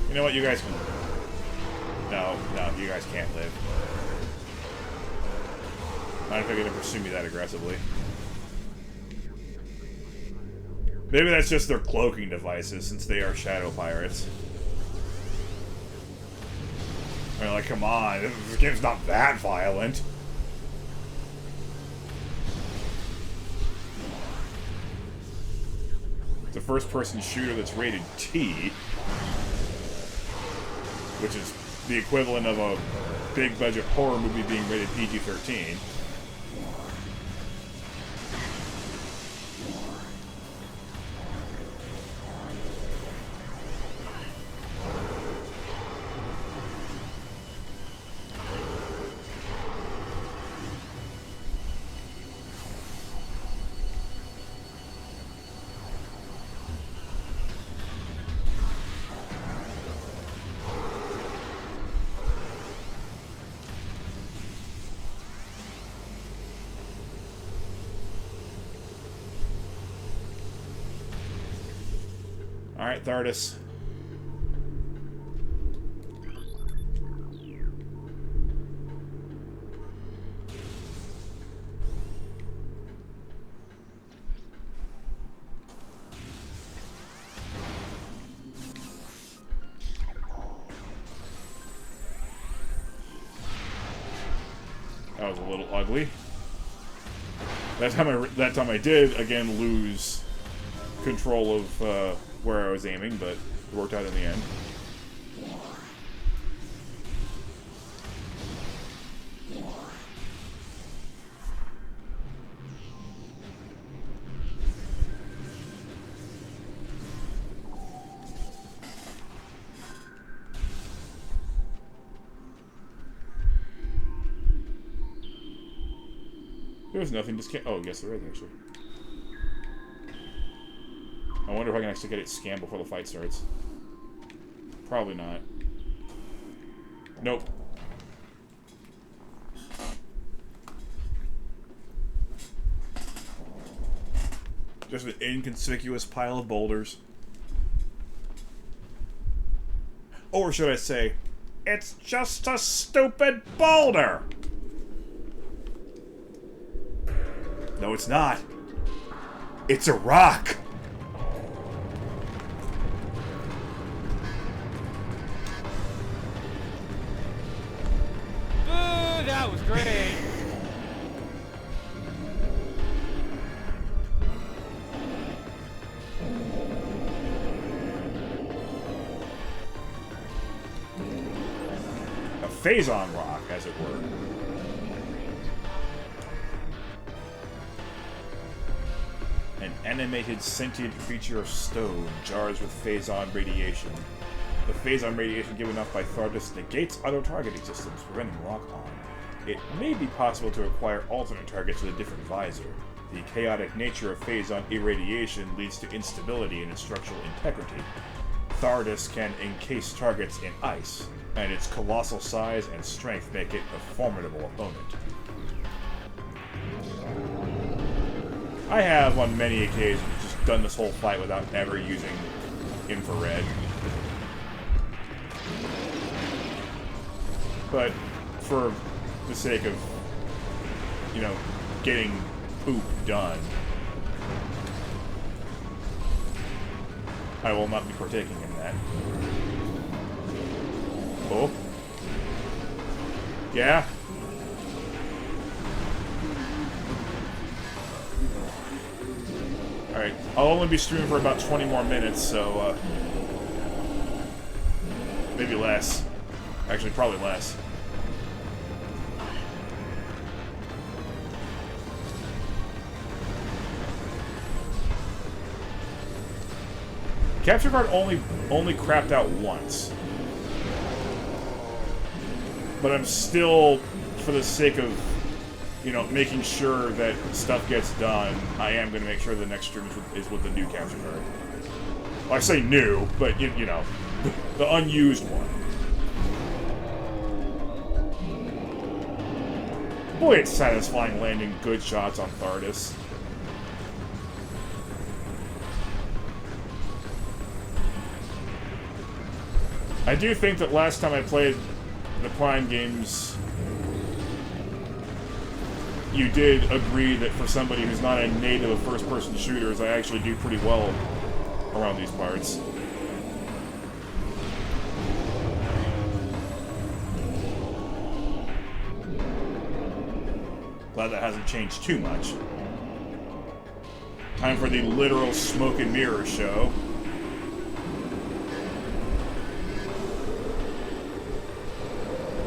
You know what, you guys can... No, you guys can't live. Not if you're gonna pursue me that aggressively. Maybe that's just their cloaking devices, since they are shadow pirates. I mean, like, come on, this game's not that violent. It's a first-person shooter that's rated T, which is the equivalent of a big-budget horror movie being rated PG-13. Alright, Thardis. That was a little ugly. That time I did again lose control of where I was aiming, but it worked out in the end. There's nothing, just can't. Oh, yes, there is actually. I wonder if I can actually get it scanned before the fight starts. Probably not. Nope. Just an inconspicuous pile of boulders. Or should I say, it's just a stupid boulder! No, it's not. It's a rock! That was great. A Phazon rock, as it were. An animated sentient creature of stone, jars with Phazon radiation. The Phazon radiation given off by Thardus negates auto-targeting systems, preventing lock-on. It may be possible to acquire alternate targets with a different visor. The chaotic nature of Phazon irradiation leads to instability in its structural integrity. Thardus can encase targets in ice, and its colossal size and strength make it a formidable opponent. I have, on many occasions, just done this whole fight without ever using infrared. But for the sake of, you know, getting poop done, I will not be partaking in that. Oh. Yeah? Alright, I'll only be streaming for about 20 more minutes, so, maybe less. Actually, probably less. Capture card only crapped out once. But I'm still, for the sake of, you know, making sure that stuff gets done, I am going to make sure the next stream is with the new capture card. Well, I say new, but, you know, the unused one. Boy, it's satisfying landing good shots on Thardus. I do think that last time I played the Prime games, you did agree that for somebody who's not a native of first-person shooters, I actually do pretty well around these parts. Glad that hasn't changed too much. Time for the literal smoke and mirror show.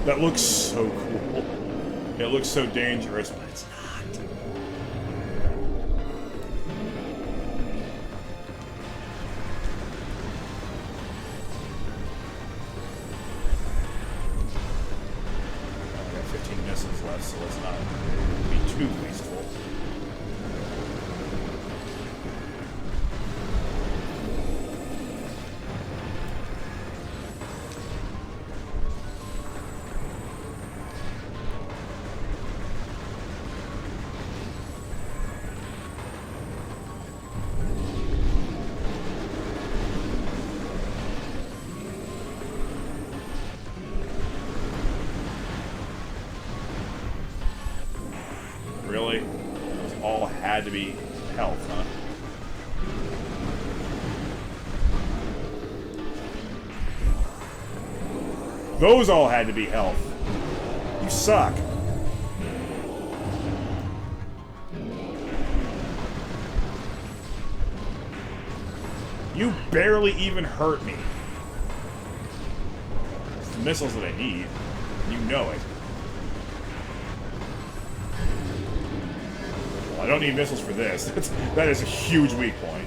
That looks so cool. It looks so dangerous, but it's not. I got 15 missiles left, so let's not be too wasteful. Really? Those all had to be health, huh? Those all had to be health. You suck. You barely even hurt me. It's the missiles that I need. You know it. Well, I don't need missiles for this. That is a huge weak point.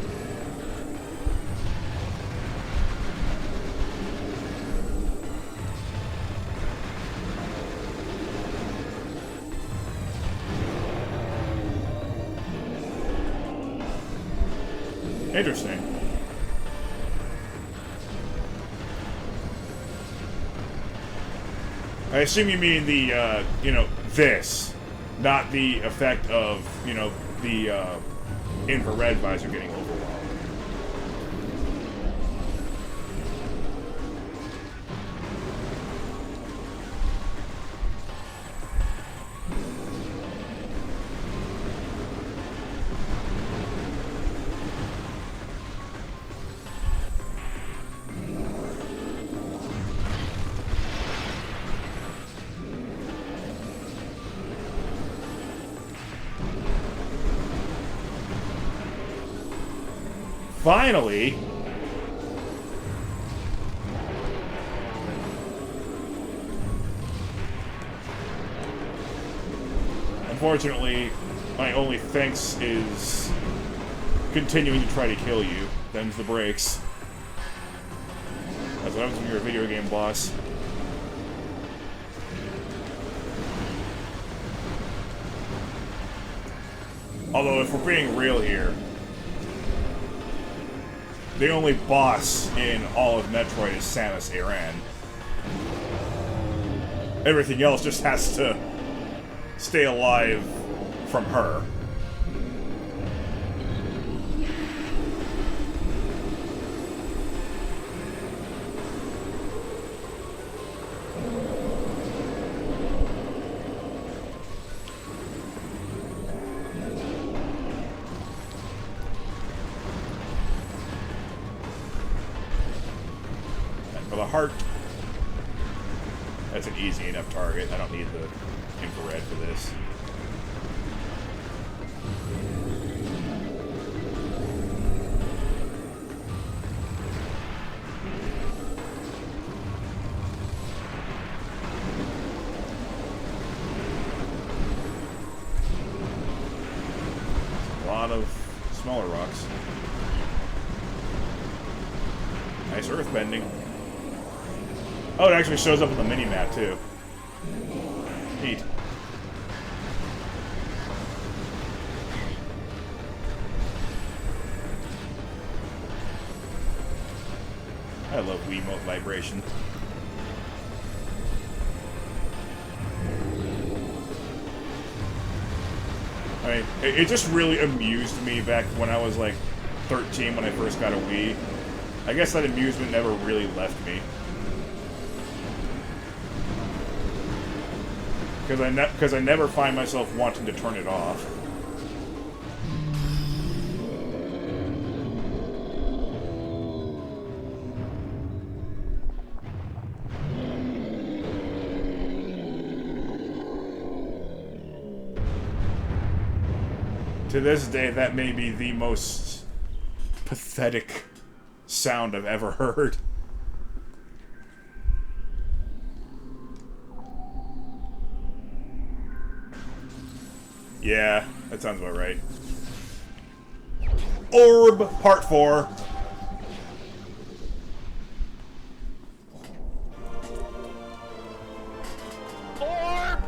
Interesting. I assume you mean the, you know, this. Not the effect of, you know, the, infrared visor getting overwhelmed. Finally! Unfortunately, my only thanks is continuing to try to kill you. Them's the breaks. That's what happens when you're a video game boss. Although, if we're being real here, the only boss in all of Metroid is Samus Aran. Everything else just has to stay alive from her. For the heart, that's an easy enough target. I don't need the infrared for this. A lot of smaller rocks. Nice earth bending. Oh, it actually shows up on the mini-map, too. Neat. I love Wiimote vibration. I mean, it just really amused me back when I was, like, 13 when I first got a Wii. I guess that amusement never really left me. Because I never find myself wanting to turn it off. To this day, that may be the most pathetic sound I've ever heard. Yeah, that sounds about right. Orb, part 4. Orb!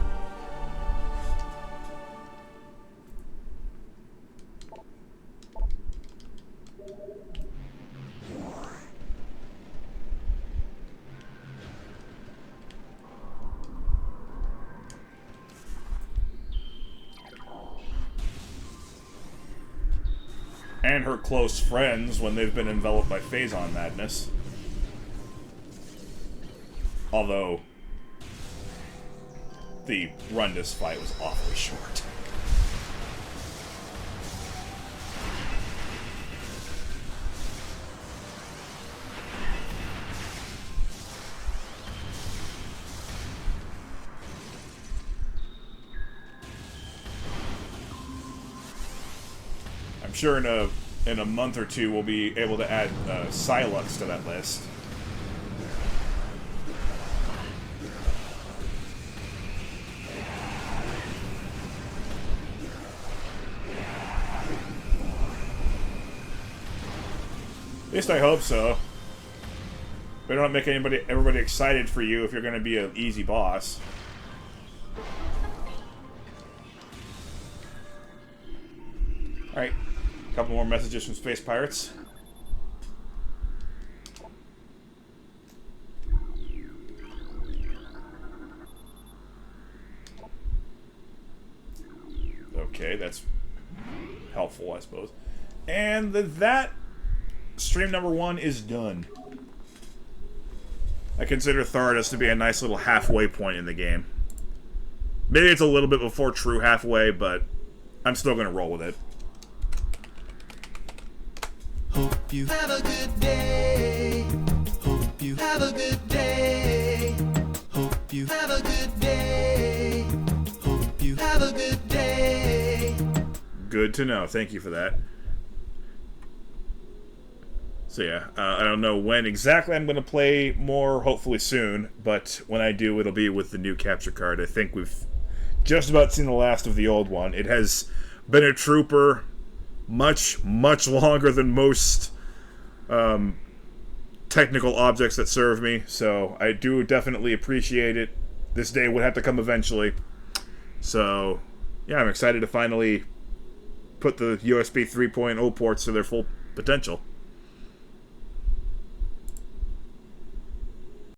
And her close friends when they've been enveloped by Phazon madness. Although, the Rundus fight was awfully short. I'm sure in a in a month or two, we'll be able to add Silux to that list. At least I hope so. Better not make everybody excited for you if you're going to be an easy boss. Alright, a couple more messages from Space Pirates. Okay, that's helpful, I suppose. And that stream number 1 is done. I consider Thardus to be a nice little halfway point in the game. Maybe it's a little bit before true halfway, but I'm still going to roll with it. Hope you have a good day. Hope you have a good day. Hope you have a good day. Hope you have a good day. Good to know. Thank you for that. So yeah, I don't know when exactly I'm going to play more, hopefully soon, but when I do, it'll be with the new capture card. I think we've just about seen the last of the old one. It has been a trooper much, much longer than most technical objects that serve me, so I do definitely appreciate it. This day would have to come eventually. So yeah, I'm excited to finally put the USB 3.0 ports to their full potential.